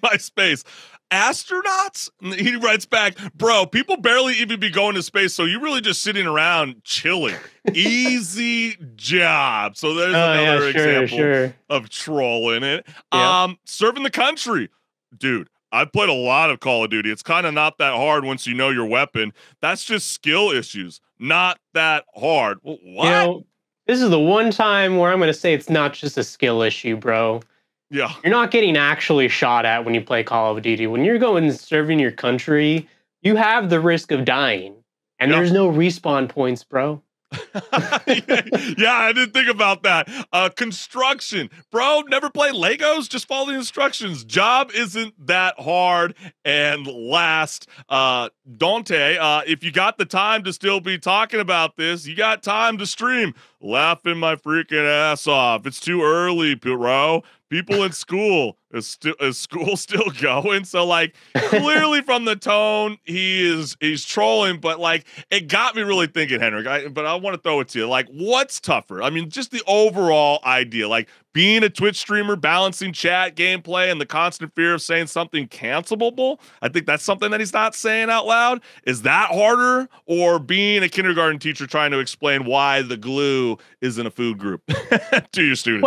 my space. Astronauts? He writes back, "Bro, people barely even be going to space, so you're really just sitting around chilling. Easy job." So there's another example of trolling it. Yeah. Serving the country. Dude, I've played a lot of Call of Duty. It's kind of not that hard once you know your weapon. That's just skill issues. Not that hard. What? This is the one time where I'm going to say it's not just a skill issue, bro. Yeah. You're not getting actually shot at when you play Call of Duty. When you're going serving your country, you have the risk of dying. And there's no respawn points, bro. Yeah, I didn't think about that. Construction. Bro, never play Legos? Just follow the instructions. Job isn't that hard. And last, Dante, if you got the time to still be talking about this, you got time to stream. Laughing my freaking ass off. It's too early, bro. People in school, is school still going? So like clearly from the tone, he's trolling, but like it got me really thinking, HenricK. But I want to throw it to you. Like, what's tougher? I mean, just the overall idea, like being a Twitch streamer, balancing chat, gameplay, and the constant fear of saying something cancelable. I think that's something that he's not saying out loud. Is that harder, or being a kindergarten teacher trying to explain why the glue is in a food group to your students?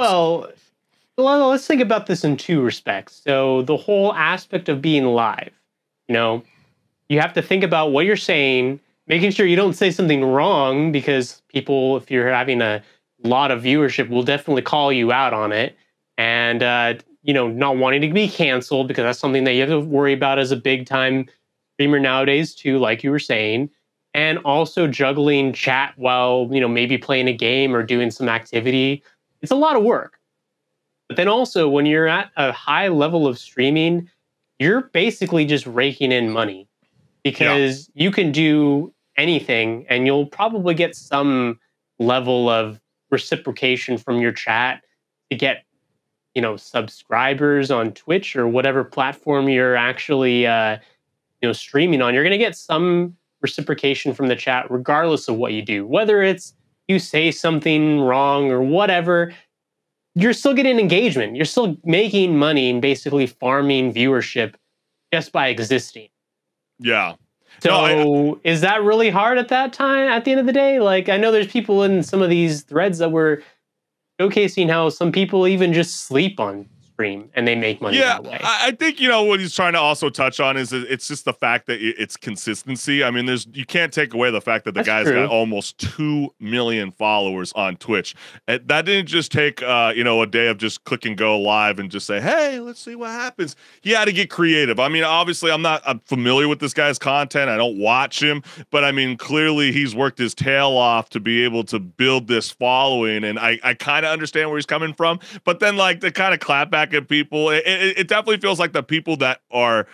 Well, let's think about this in two respects. So the whole aspect of being live, you have to think about what you're saying, making sure you don't say something wrong, because people, if you're having a lot of viewership, will definitely call you out on it. And, not wanting to be canceled, because that's something that you have to worry about as a big time streamer nowadays too, like you were saying. And also juggling chat while, maybe playing a game or doing some activity. It's a lot of work. But then also, when you're at a high level of streaming, you're basically just raking in money, because you can do anything and you'll probably get some level of reciprocation from your chat to get, subscribers on Twitch or whatever platform you're actually, streaming on. You're going to get some reciprocation from the chat, regardless of what you do, whether it's you say something wrong or whatever. You're still getting engagement. You're still making money and basically farming viewership just by existing. Yeah. So is that really hard at that time, at the end of the day? Like, I know there's people in some of these threads that were showcasing how some people even just sleep on stream and they make money that way. I think, you know, what he's trying to also touch on is it's just the fact that it's consistency. I mean, you can't take away the fact that the guy's got almost 2 million followers on Twitch. That didn't just take, you know, a day of just click and go live and just say, hey, let's see what happens. He had to get creative. I mean, obviously, I'm familiar with this guy's content. I don't watch him, but I mean, clearly he's worked his tail off to be able to build this following. And I kind of understand where he's coming from, but then like the kind of clap back at people, it definitely feels like the people that are,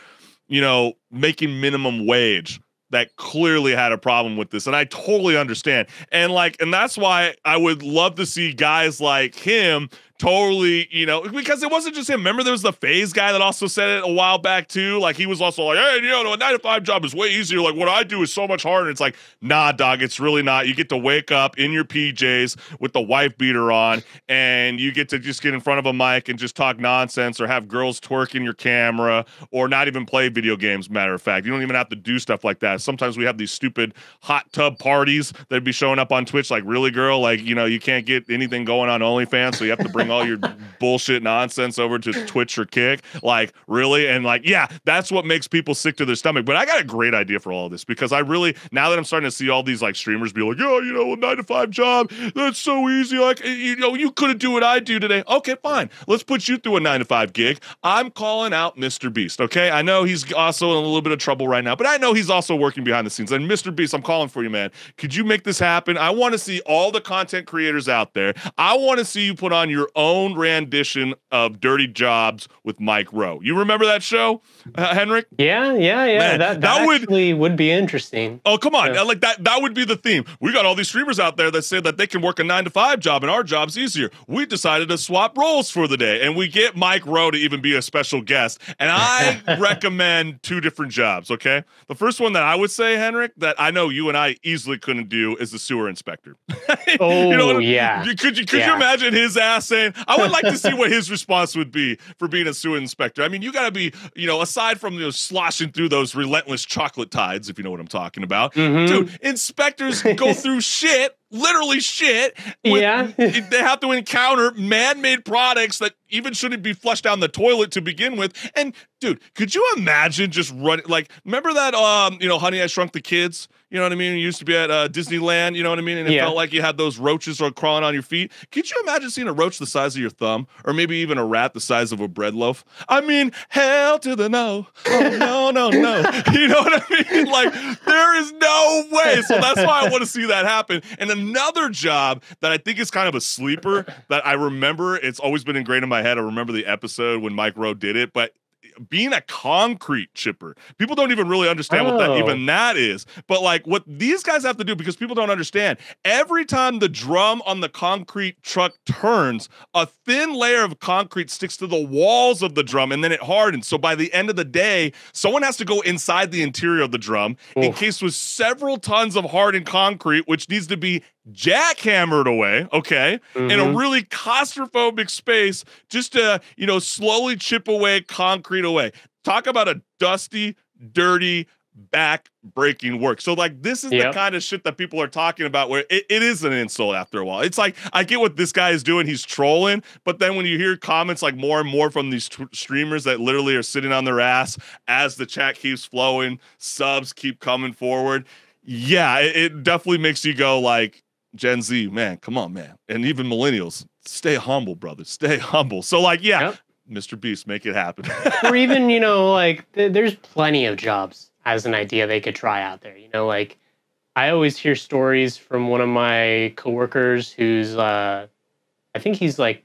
you know, making minimum wage that clearly had a problem with this. And I totally understand. And that's why I would love to see guys like him totally, you know, because it wasn't just him. Remember, there was the FaZe guy that also said it a while back too. Like, he was also like, hey, you know, a 9-to-5 job is way easier. Like, what I do is so much harder. It's like, nah, dog, it's really not. You get to wake up in your PJs with the wife beater on, and you get to just get in front of a mic and just talk nonsense or have girls twerk in your camera or not even play video games, matter of fact. You don't even have to do stuff like that. Sometimes we have these stupid hot tub parties that'd be showing up on Twitch like, really, girl? Like, you know, you can't get anything going on OnlyFans, so you have to bring all your bullshit nonsense over to Twitch or Kick. Like, really? And like, yeah, that's what makes people sick to their stomach. But I got a great idea for all of this, because I really, now that I'm starting to see all these like streamers be like, yeah, you know, a 9-to-5 job, that's so easy. Like, you know, you couldn't do what I do today. Okay, fine. Let's put you through a 9-to-5 gig. I'm calling out Mr. Beast. Okay. I know he's also in a little bit of trouble right now, but I know he's also working behind the scenes. And Mr. Beast, I'm calling for you, man. Could you make this happen? I want to see all the content creators out there. I want to see you put on your own rendition of Dirty Jobs with Mike Rowe. You remember that show, HenricK? Yeah. Man, that actually would be interesting. Oh, come on. Like that would be the theme. We got all these streamers out there that say that they can work a 9-to-5 job and our job's easier. We decided to swap roles for the day, and we get Mike Rowe to even be a special guest. And I recommend 2 different jobs, okay? The first one that I would say, HenricK, that I know you and I easily couldn't do is the sewer inspector. Oh, you know, yeah. Could you imagine his ass saying, I would like to see what his response would be for being a sewer inspector. I mean, you got to be, you know, aside from, you know, sloshing through those relentless chocolate tides, if you know what I'm talking about. Dude, inspectors go through shit, literally shit. They have to encounter man-made products that even shouldn't be flushed down the toilet to begin with. And dude, could you imagine just running, like, remember that, you know, Honey, I Shrunk the Kids? You know what I mean? It used to be at Disneyland, you know what I mean? And it felt like you had those roaches crawling on your feet. Could you imagine seeing a roach the size of your thumb? Or maybe even a rat the size of a bread loaf? I mean, hell to the no. Oh, no. You know what I mean? Like, there is no way. So that's why I want to see that happen. And another job that I think is kind of a sleeper that I remember, it's always been ingrained in my head. I remember the episode when Mike Rowe did it, but being a concrete chipper. People don't even really understand what that is. But like what these guys have to do, because people don't understand, every time the drum on the concrete truck turns, a thin layer of concrete sticks to the walls of the drum and then it hardens. So by the end of the day, someone has to go inside the interior of the drum encased with several tons of hardened concrete, which needs to be jackhammered away, okay, in a really claustrophobic space, just to, you know, slowly chip away concrete away. Talk about a dusty, dirty, back-breaking work. So, like, this is the kind of shit that people are talking about where it is an insult after a while. It's like, I get what this guy is doing. He's trolling, but then when you hear comments like more and more from these streamers that literally are sitting on their ass as the chat keeps flowing, subs keep coming forward, yeah, it definitely makes you go like, Gen Z, man, come on, man. And even millennials, stay humble, brother. Stay humble. So, like, Mr. Beast, make it happen. Or even, you know, like, there's plenty of jobs as an idea they could try out there. You know, like, I always hear stories from one of my coworkers who's, I think he's, like,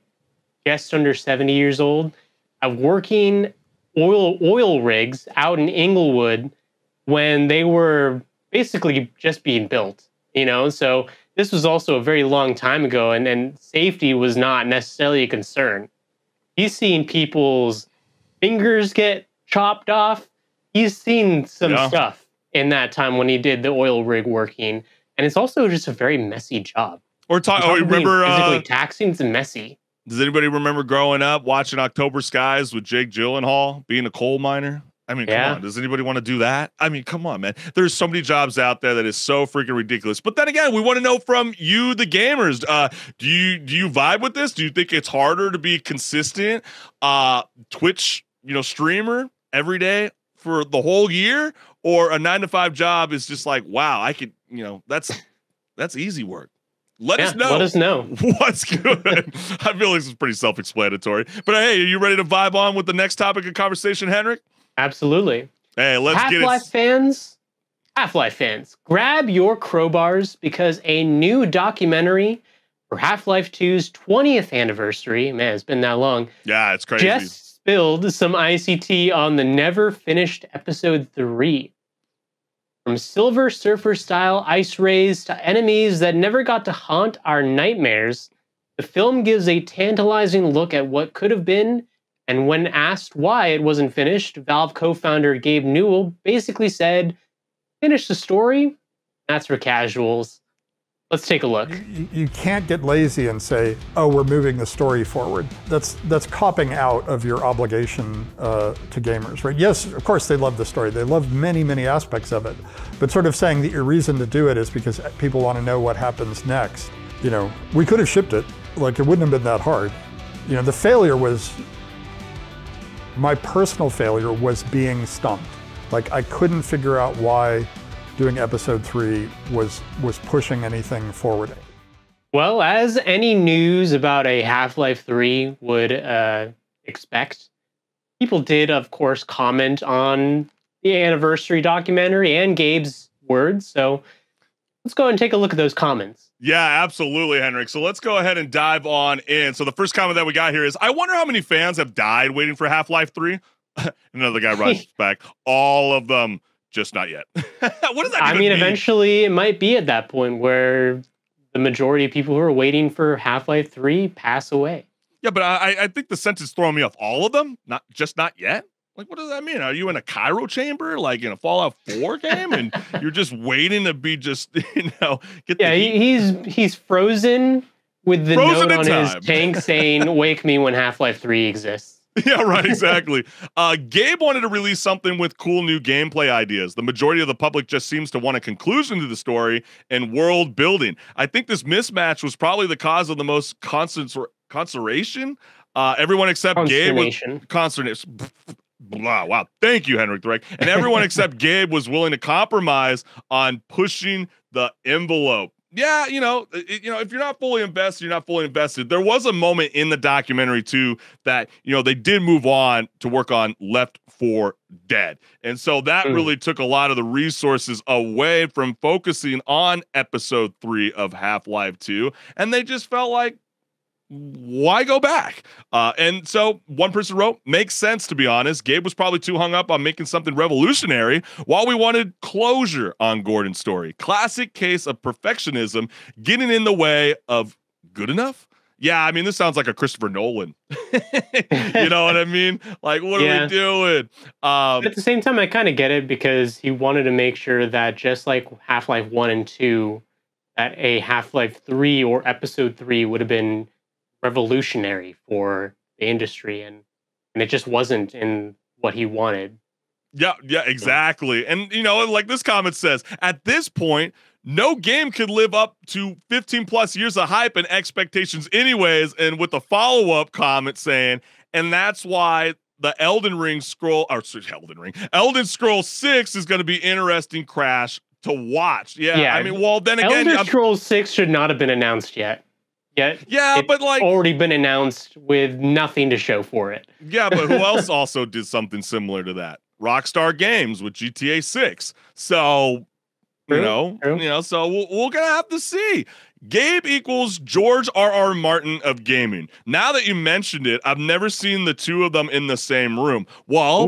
just under 70 years old, of working oil rigs out in Inglewood when they were basically just being built, you know? So this was also a very long time ago, and safety was not necessarily a concern. He's seen people's fingers get chopped off. He's seen some stuff in that time when he did the oil rig working, and it's also just a very messy job. Remember physically taxing? It's messy. Does anybody remember growing up watching October Skies with Jake Gyllenhaal being a coal miner? I mean, come on. Does anybody want to do that? I mean, come on, man. There's so many jobs out there that is so freaking ridiculous. But then again, we want to know from you, the gamers. Do you vibe with this? Do you think it's harder to be consistent Twitch, streamer every day for the whole year, or a 9-to-5 job is just like, wow, I could, that's easy work. Let us know. What's good. I feel like this is pretty self-explanatory. But hey, are you ready to vibe on with the next topic of conversation, HenricK? Absolutely. Hey, let's get it. Half-Life fans, grab your crowbars because a new documentary for Half-Life 2's 20th anniversary, man, it's been that long. Yeah, it's crazy. Just spilled some ICT on the never finished episode 3. From Silver Surfer-style ice rays to enemies that never got to haunt our nightmares, the film gives a tantalizing look at what could have been, and when asked why it wasn't finished, Valve co-founder Gabe Newell basically said, "Finish the story? That's for casuals." Let's take a look. You can't get lazy and say, "Oh, we're moving the story forward." That's copping out of your obligation to gamers, right? Yes, of course they love the story. They love many, many aspects of it. But sort of saying that your reason to do it is because people want to know what happens next. We could have shipped it. Like, it wouldn't have been that hard. The failure was, my personal failure was being stumped. Like, I couldn't figure out why doing episode 3 was pushing anything forward. Well, as any news about a Half-Life 3 would expect, people did, of course, comment on the anniversary documentary and Gabe's words. So let's go ahead and take a look at those comments. Yeah, absolutely, HenricK. So let's go ahead and dive on in. So the first comment that we got here is, I wonder how many fans have died waiting for Half-Life 3. Another guy writes back, all of them. Just not yet. What does that even mean? Eventually it might be at that point where the majority of people who are waiting for Half-Life 3 pass away. Yeah, but I think the sentence throwing me off. All of them? Not yet? Like, what does that mean? Are you in a Cairo chamber, like in a Fallout 4 game, and you're just waiting to be get the heat? He's frozen with the note on his tank saying, "Wake me when Half-Life 3 exists." Yeah, right, exactly. Gabe wanted to release something with cool new gameplay ideas. The majority of the public just seems to want a conclusion to the story and world building. I think this mismatch was probably the cause of the most consternation. Everyone except Gabe was consternation. Wow. Thank you, HenricK. And everyone except Gabe was willing to compromise on pushing the envelope. Yeah, if you're not fully invested, you're not fully invested. There was a moment in the documentary too that, they did move on to work on Left 4 Dead. And so that really took a lot of the resources away from focusing on episode 3 of Half-Life 2. And they just felt like, why go back? And so one person wrote, makes sense, to be honest. Gabe was probably too hung up on making something revolutionary while we wanted closure on Gordon's story. Classic case of perfectionism getting in the way of good enough. Yeah, I mean, this sounds like a Christopher Nolan. You know what I mean? Like, what are we doing? But at the same time, I kind of get it because he wanted to make sure that just like Half-Life 1 and 2, that a Half-Life 3 or episode 3 would have been revolutionary for the industry, and it just wasn't in what he wanted. Yeah, exactly. And like this comment says, at this point, no game could live up to 15 plus years of hype and expectations anyways. And with the follow-up comment saying, and that's why the Elden Scrolls 6 is going to be interesting crash to watch. Yeah. I mean, well, then again, Elder Scrolls 6 should not have been announced yet. But like already been announced with nothing to show for it. Yeah, but who else also did something similar to that? Rockstar Games with GTA 6. So, so we're gonna have to see. Gabe equals George R.R. Martin of gaming. Now that you mentioned it, I've never seen the two of them in the same room. Well,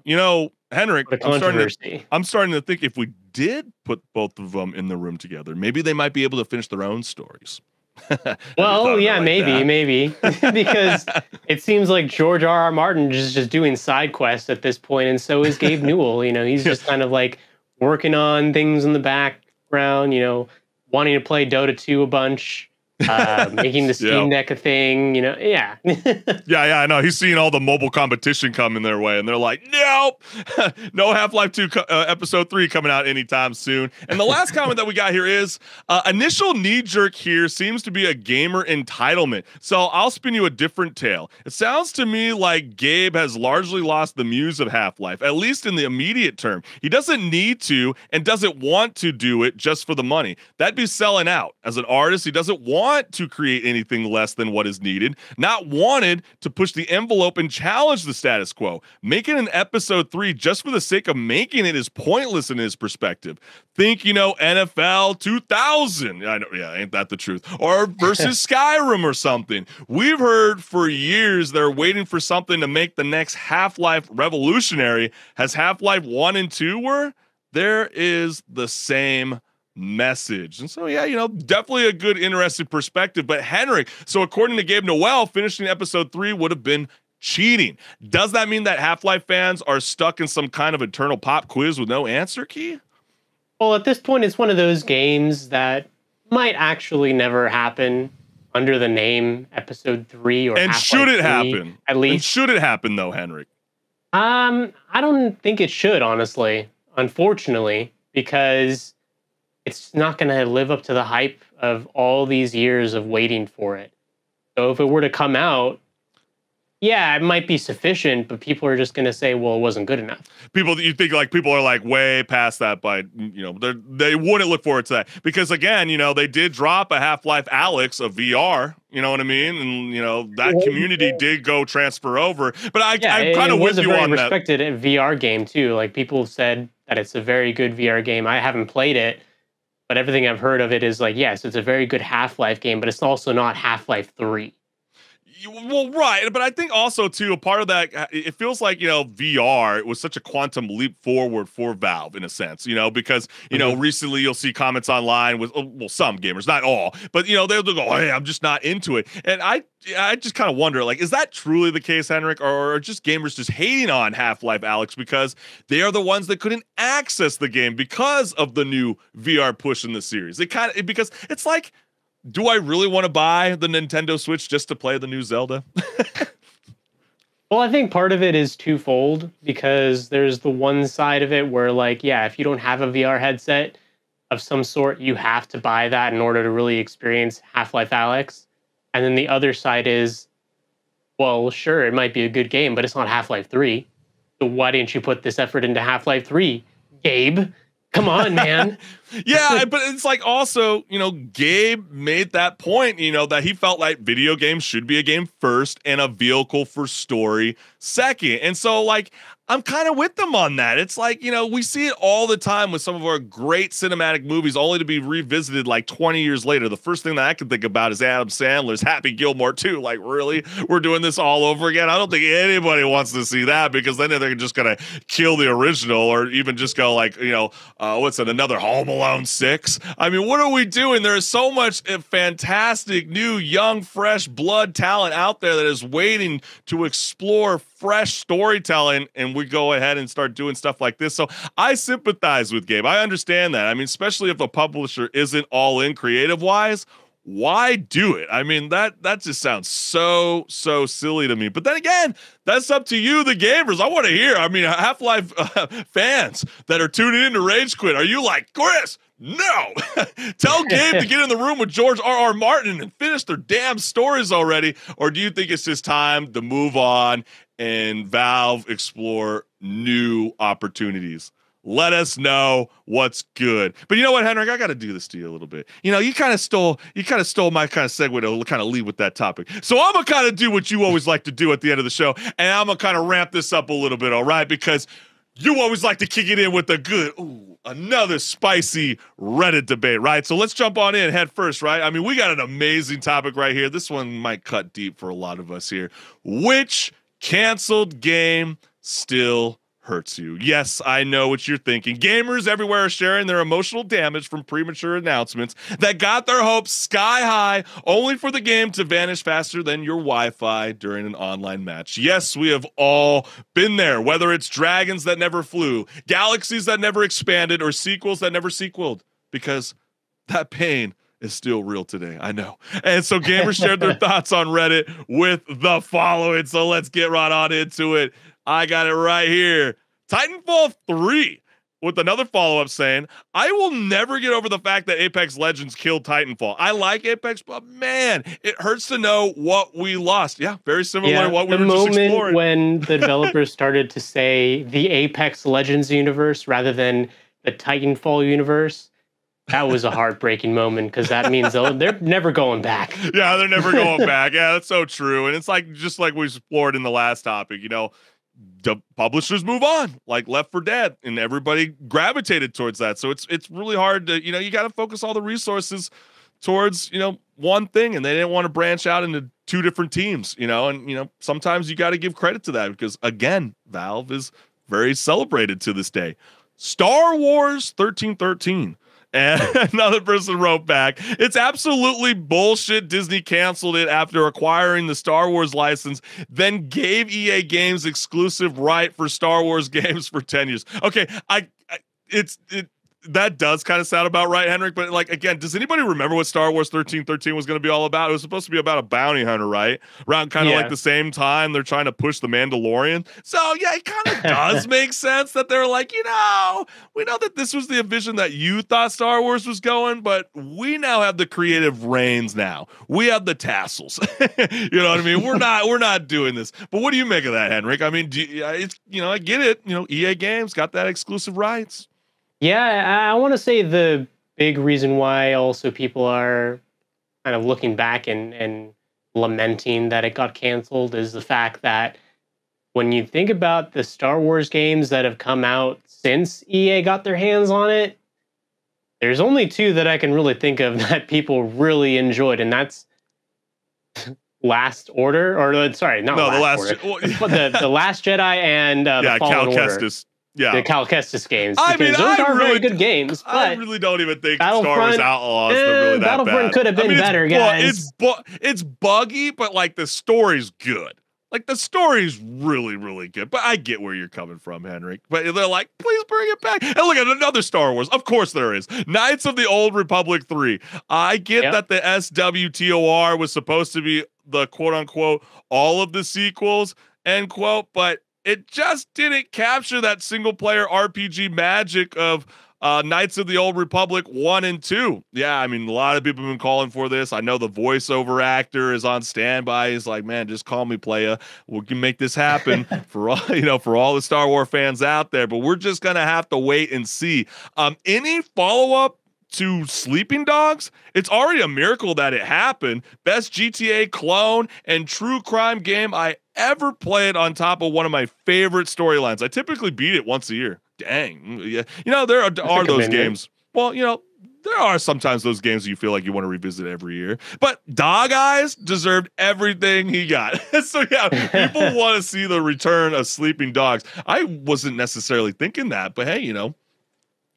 HenricK, I'm starting to think if we did put both of them in the room together, maybe they might be able to finish their own stories. Well, yeah, maybe because it seems like George R.R. Martin is just doing side quests at this point, and so is Gabe Newell. He's just kind of like working on things in the background, wanting to play Dota 2 a bunch. making the Steam Deck a thing, you know, yeah. Yeah, I know. He's seeing all the mobile competition coming their way, and they're like, nope, no Half-Life 2 Episode 3 coming out anytime soon. And the last comment that we got here is, initial knee-jerk here seems to be a gamer entitlement. So I'll spin you a different tale. It sounds to me like Gabe has largely lost the muse of Half-Life, at least in the immediate term. He doesn't need to and doesn't want to do it just for the money. That'd be selling out. As an artist, he doesn't want to create anything less than what is needed, not wanted to push the envelope and challenge the status quo. Making an episode 3 just for the sake of making it is pointless in his perspective. Think, you know, NFL 2000. I know, yeah, ain't that the truth? Or versus Skyrim or something. We've heard for years they're waiting for something to make the next Half-Life revolutionary. Has Half-Life 1 and 2 were? There is the same message. And so, yeah, you know, definitely a good, interesting perspective. But HenricK, so according to Gabe Noel, finishing episode 3 would have been cheating. Does that mean that Half-Life fans are stuck in some kind of eternal pop quiz with no answer key? Well, at this point, it's one of those games that might actually never happen under the name episode 3 or and Half-Life should it 3, happen? At least. And should it happen, though, HenricK? I don't think it should, honestly, unfortunately, because it's not going to live up to the hype of all these years of waiting for it. So if it were to come out, yeah, it might be sufficient, but people are just going to say, well, it wasn't good enough. You think like people are like way past that by, you know, they wouldn't look forward to that because again, you know, they did drop a Half-Life Alyx of VR, you know what I mean? And, you know, that community did go transfer over, but I'm kind of with you on that. It was a very respected VR game too. Like people have said that it's a very good VR game. I haven't played it, but everything I've heard of it is like, yes, it's a very good Half-Life game, but it's also not Half-Life 3. Well, right, but I think also too a part of that, it feels like, you know, VR, it was such a quantum leap forward for Valve in a sense, you know, because you know recently you'll see comments online with well some gamers, not all, but you know they'll go, hey, I'm just not into it, and I just kind of wonder, like, is that truly the case, HenricK, or are just gamers just hating on Half-Life Alyx because they are the ones that couldn't access the game because of the new VR push in the series? Because it's like, do I really want to buy the Nintendo Switch just to play the new Zelda? Well, I think part of it is twofold because there's the one side of it where, like, yeah, if you don't have a VR headset of some sort, you have to buy that in order to really experience Half-Life Alyx. And then the other side is, well, sure, it might be a good game, but it's not Half-Life 3. So why didn't you put this effort into Half-Life 3, Gabe? Come on, man. Yeah, but it's like also, you know, Gabe made that point, you know, that he felt like video games should be a game first and a vehicle for story second. And so, like, I'm kind of with them on that. It's like, you know, we see it all the time with some of our great cinematic movies only to be revisited like 20 years later. The first thing that I can think about is Adam Sandler's Happy Gilmore 2. Like, really? We're doing this all over again? I don't think anybody wants to see that because then they're just going to kill the original or even just go like, you know, what's it, another Home Alone 6? I mean, what are we doing? There is so much fantastic, new, young, fresh blood talent out there that is waiting to explore fresh storytelling, and we go ahead and start doing stuff like this. So I sympathize with Gabe. I understand that. I mean, especially if a publisher isn't all in creative wise, why do it? I mean, that just sounds so silly to me. But then again, that's up to you, the gamers. I want to hear. I mean, Half-Life fans that are tuning in to Rage Quit, are you like, Chris, no! Tell Gabe to get in the room with George R.R. Martin and finish their damn stories already? Or do you think it's just time to move on and Valve explore new opportunities? Let us know what's good. But you know what, HenricK? I got to do this to you a little bit. You know, you kind of stole my kind of segue to kind of lead with that topic. So I'm going to kind of do what you always like to do at the end of the show, and I'm going to kind of ramp this up a little bit, all right? Because you always like to kick it in with a good, another spicy Reddit debate, right? So let's jump on in head first, right? I mean, we got an amazing topic right here. This one might cut deep for a lot of us here. Which canceled game still hurts you? Yes, I know what you're thinking. Gamers everywhere are sharing their emotional damage from premature announcements that got their hopes sky high, only for the game to vanish faster than your Wi-Fi during an online match. Yes, we have all been there, whether it's dragons that never flew, galaxies that never expanded, or sequels that never sequeled, because that pain is still real today. I know. And so gamers shared their thoughts on Reddit with the following. So let's get right on into it. I got it right here. Titanfall 3 with another follow-up saying, I will never get over the fact that Apex Legends killed Titanfall. I like Apex, but man, it hurts to know what we lost. Yeah, very similar to what we were just exploring. The moment when the developers started to say the Apex Legends universe rather than the Titanfall universe, that was a heartbreaking moment, because that means they're never going back. Yeah, they're never going back. Yeah, that's so true. And it's like, just like we explored in the last topic, the publishers move on, like Left 4 Dead, and everybody gravitated towards that. So it's really hard to, you got to focus all the resources towards, one thing, and they didn't want to branch out into two different teams, and sometimes you got to give credit to that, because again, Valve is very celebrated to this day. Star Wars 1313. And another person wrote back, it's absolutely bullshit Disney canceled it after acquiring the Star Wars license, then gave EA Games exclusive right for Star Wars games for 10 years. Okay, that does kind of sound about right, Henrik, but like, again, does anybody remember what Star Wars 1313 was going to be all about? It was supposed to be about a bounty hunter, right? Around kind of like the same time they're trying to push the Mandalorian. So yeah, it kind of does make sense that they're like, we know that this was the vision that you thought Star Wars was going, but we now have the creative reins now. We have the tassels. You know what I mean? We're not doing this. But what do you make of that, Henrik? I mean, I get it. EA Games got that exclusive rights. Yeah, I want to say the big reason why also people are kind of looking back and lamenting that it got canceled is the fact that when you think about the Star Wars games that have come out since EA got their hands on it, there's only two that I can really think of that people really enjoyed, and that's Last Order, or sorry, not Last Order, but the Last Jedi and the Fallen Order. Yeah, the Cal Kestis games. Those are really good games. But I really don't even think Star Wars Outlaws are really that Battlefront bad. could have been better, guys. It's buggy, but like the story's good. Like the story's really, really good. But I get where you're coming from, Henrik. But they're like, please bring it back. And look at another Star Wars. Of course there is. Knights of the Old Republic 3. I get that the SWTOR was supposed to be the quote unquote all of the sequels, end quote, but it just didn't capture that single-player RPG magic of Knights of the Old Republic 1 and 2. Yeah, I mean, a lot of people have been calling for this. I know the voiceover actor is on standby. He's like, man, just call me, playa. We can make this happen for all, for all the Star Wars fans out there. But we're just going to have to wait and see. Any follow-up to Sleeping Dogs? It's already a miracle that it happened. Best GTA clone and true crime game I ever played, on top of one of my favorite storylines. I typically beat it once a year. Dang. Yeah. There are those games. Well, there are sometimes those games you feel like you want to revisit every year. But Dog Eyes deserved everything he got. So yeah, people want to see the return of Sleeping Dogs. I wasn't necessarily thinking that, but hey,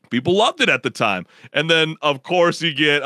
people loved it at the time. And then, of course, you get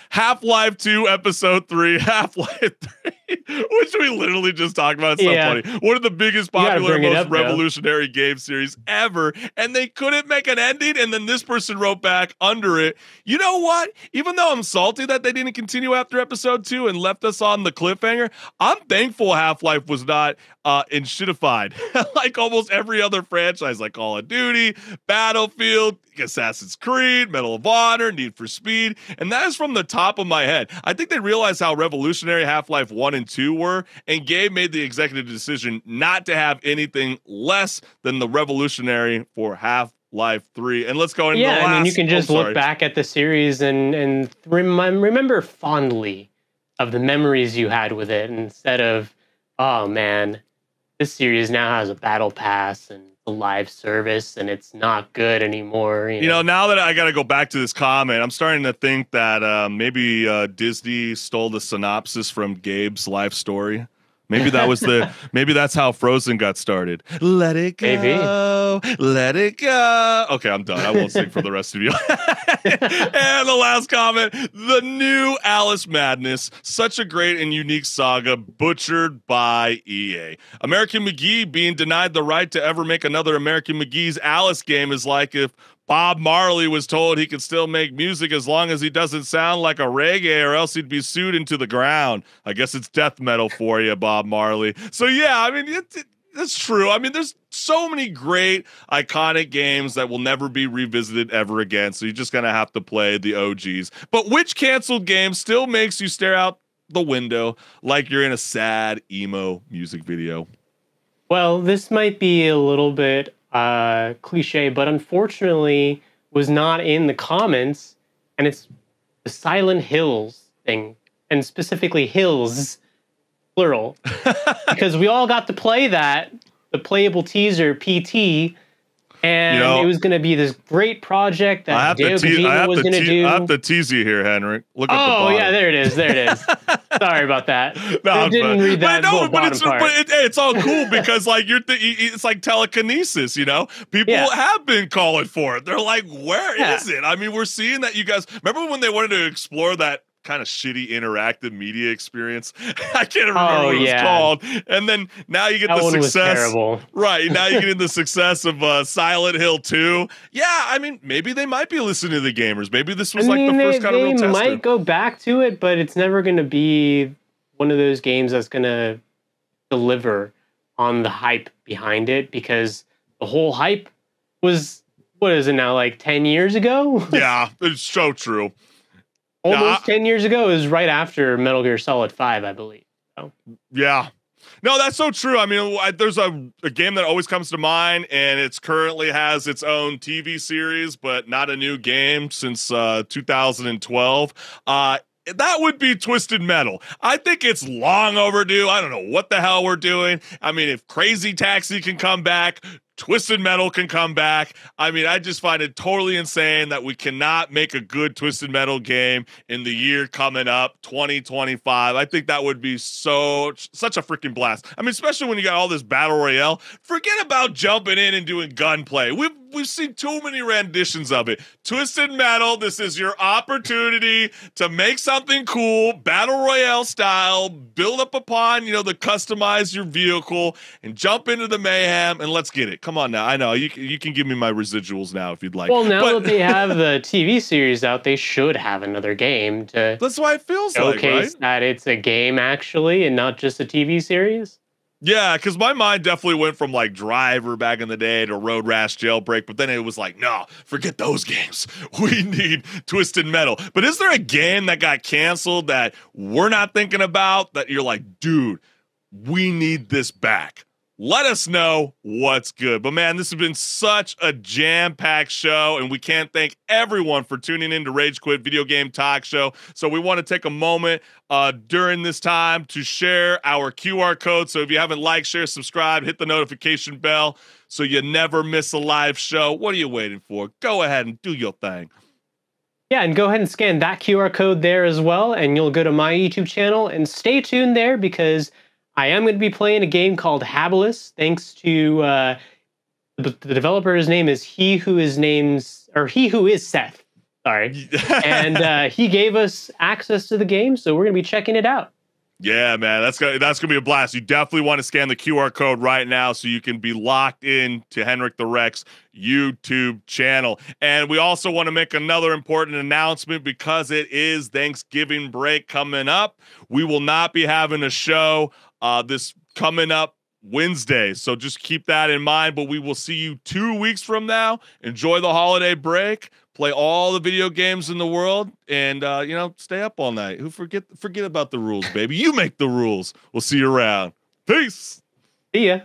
Half-Life 2 Episode 3, Half-Life 3, which we literally just talked about. It's so funny. One of the biggest, popular, most revolutionary game series ever. And they couldn't make an ending. And then this person wrote back under it, you know what? Even though I'm salty that they didn't continue after Episode 2 and left us on the cliffhanger, I'm thankful Half-Life was not shitified like almost every other franchise, like Call of Duty, Battlefield, Assassin's Creed, Medal of Honor, Need for Speed. And that is from the top of my head. I think they realized how revolutionary Half-Life 1 and 2 were, and Gabe made the executive decision not to have anything less than the revolutionary for Half-Life 3. And let's go into the last. I mean, you can just look back at the series and remember fondly of the memories you had with it, instead of, oh man, this series now has a battle pass and a live service and it's not good anymore. Now that I got to go back to this comment, I'm starting to think that maybe Disney stole the synopsis from Gabe's life story. Maybe that was maybe that's how Frozen got started. Let it go. Maybe. Let it go. Okay, I'm done. I won't sing for the rest of you. And the last comment, the new Alice Madness. Such a great and unique saga butchered by EA. American McGee being denied the right to ever make another American McGee's Alice game is like if Bob Marley was told he could still make music as long as he doesn't sound like a reggae, or else he'd be sued into the ground. I guess it's death metal for you, Bob Marley. So yeah, I mean, that's true. I mean, there's so many great, iconic games that will never be revisited ever again. So you're just gonna have to play the OGs. But which canceled game still makes you stare out the window like you're in a sad emo music video? Well, this might be a little bit cliche, but unfortunately was not in the comments, and it's the Silent Hills thing, and specifically Hills, plural, because we all got to play that, the playable teaser PT, and it was going to be this great project that Hideo Kojima was going to do. I have to tease you here, Henrik. Look at the bottom. Oh, yeah, there it is. There it is. Sorry about that. No, I didn't read that bottom part. But it's all cool because, like, it's like telekinesis, you know? People have been calling for it. They're like, where is it? I mean, we're seeing that you guys... Remember when they wanted to explore that kind of shitty interactive media experience? I can't remember what it was called. And then now you get the success. Right. Now you get the success of Silent Hill 2. Yeah, I mean, maybe they might be listening to the gamers. Maybe this was the first kind of real tester. They might go back to it, but it's never going to be one of those games that's going to deliver on the hype behind it, because the whole hype was, what is it now, like 10 years ago? Yeah, it's so true. Almost 10 years ago. It was right after Metal Gear Solid 5, I believe. So. Yeah. No, that's so true. I mean, there's a game that always comes to mind, and it's currently has its own TV series, but not a new game since 2012. That would be Twisted Metal. I think it's long overdue. I don't know what the hell we're doing. I mean, if Crazy Taxi can come back, Twisted Metal can come back. I mean, I just find it totally insane that we cannot make a good Twisted Metal game in the year coming up, 2025. I think that would be such a freaking blast. I mean, especially when you got all this battle royale. Forget about jumping in and doing gunplay. We've seen too many renditions of it. Twisted Metal, this is your opportunity to make something cool, battle royale style, build up upon, the customize your vehicle, and jump into the mayhem, and let's get it. Come on now. I know you can give me my residuals now if you'd like. Well, now that they have the TV series out, they should have another game to. That's why it feels showcase that it's a game actually, and not just a TV series. Yeah, because my mind definitely went from like Driver back in the day to Road Rash Jailbreak, but then it was like, no, forget those games. We need Twisted Metal. But is there a game that got canceled that we're not thinking about that you're like, dude, we need this back? Let us know what's good. But man, this has been such a jam-packed show, and we can't thank everyone for tuning in to Rage Quit Video Game Talk Show. So we want to take a moment during this time to share our QR code. So if you haven't liked, share, subscribe, hit the notification bell so you never miss a live show. What are you waiting for? Go ahead and do your thing. Yeah, and go ahead and scan that QR code there as well, and you'll go to my YouTube channel, and stay tuned there because I am going to be playing a game called Habilis, thanks to the developer's name is He Who Is Seth. Sorry. And he gave us access to the game, so we're going to be checking it out. Yeah, man, that's gonna be a blast. You definitely want to scan the QR code right now so you can be locked in to HenricK the Rex YouTube channel. And we also want to make another important announcement because it is Thanksgiving break coming up. We will not be having a show this coming up Wednesday, so just keep that in mind. But we will see you 2 weeks from now. Enjoy the holiday break. Play all the video games in the world, and stay up all night. Forget about the rules, baby. You make the rules. We'll see you around. Peace. See ya.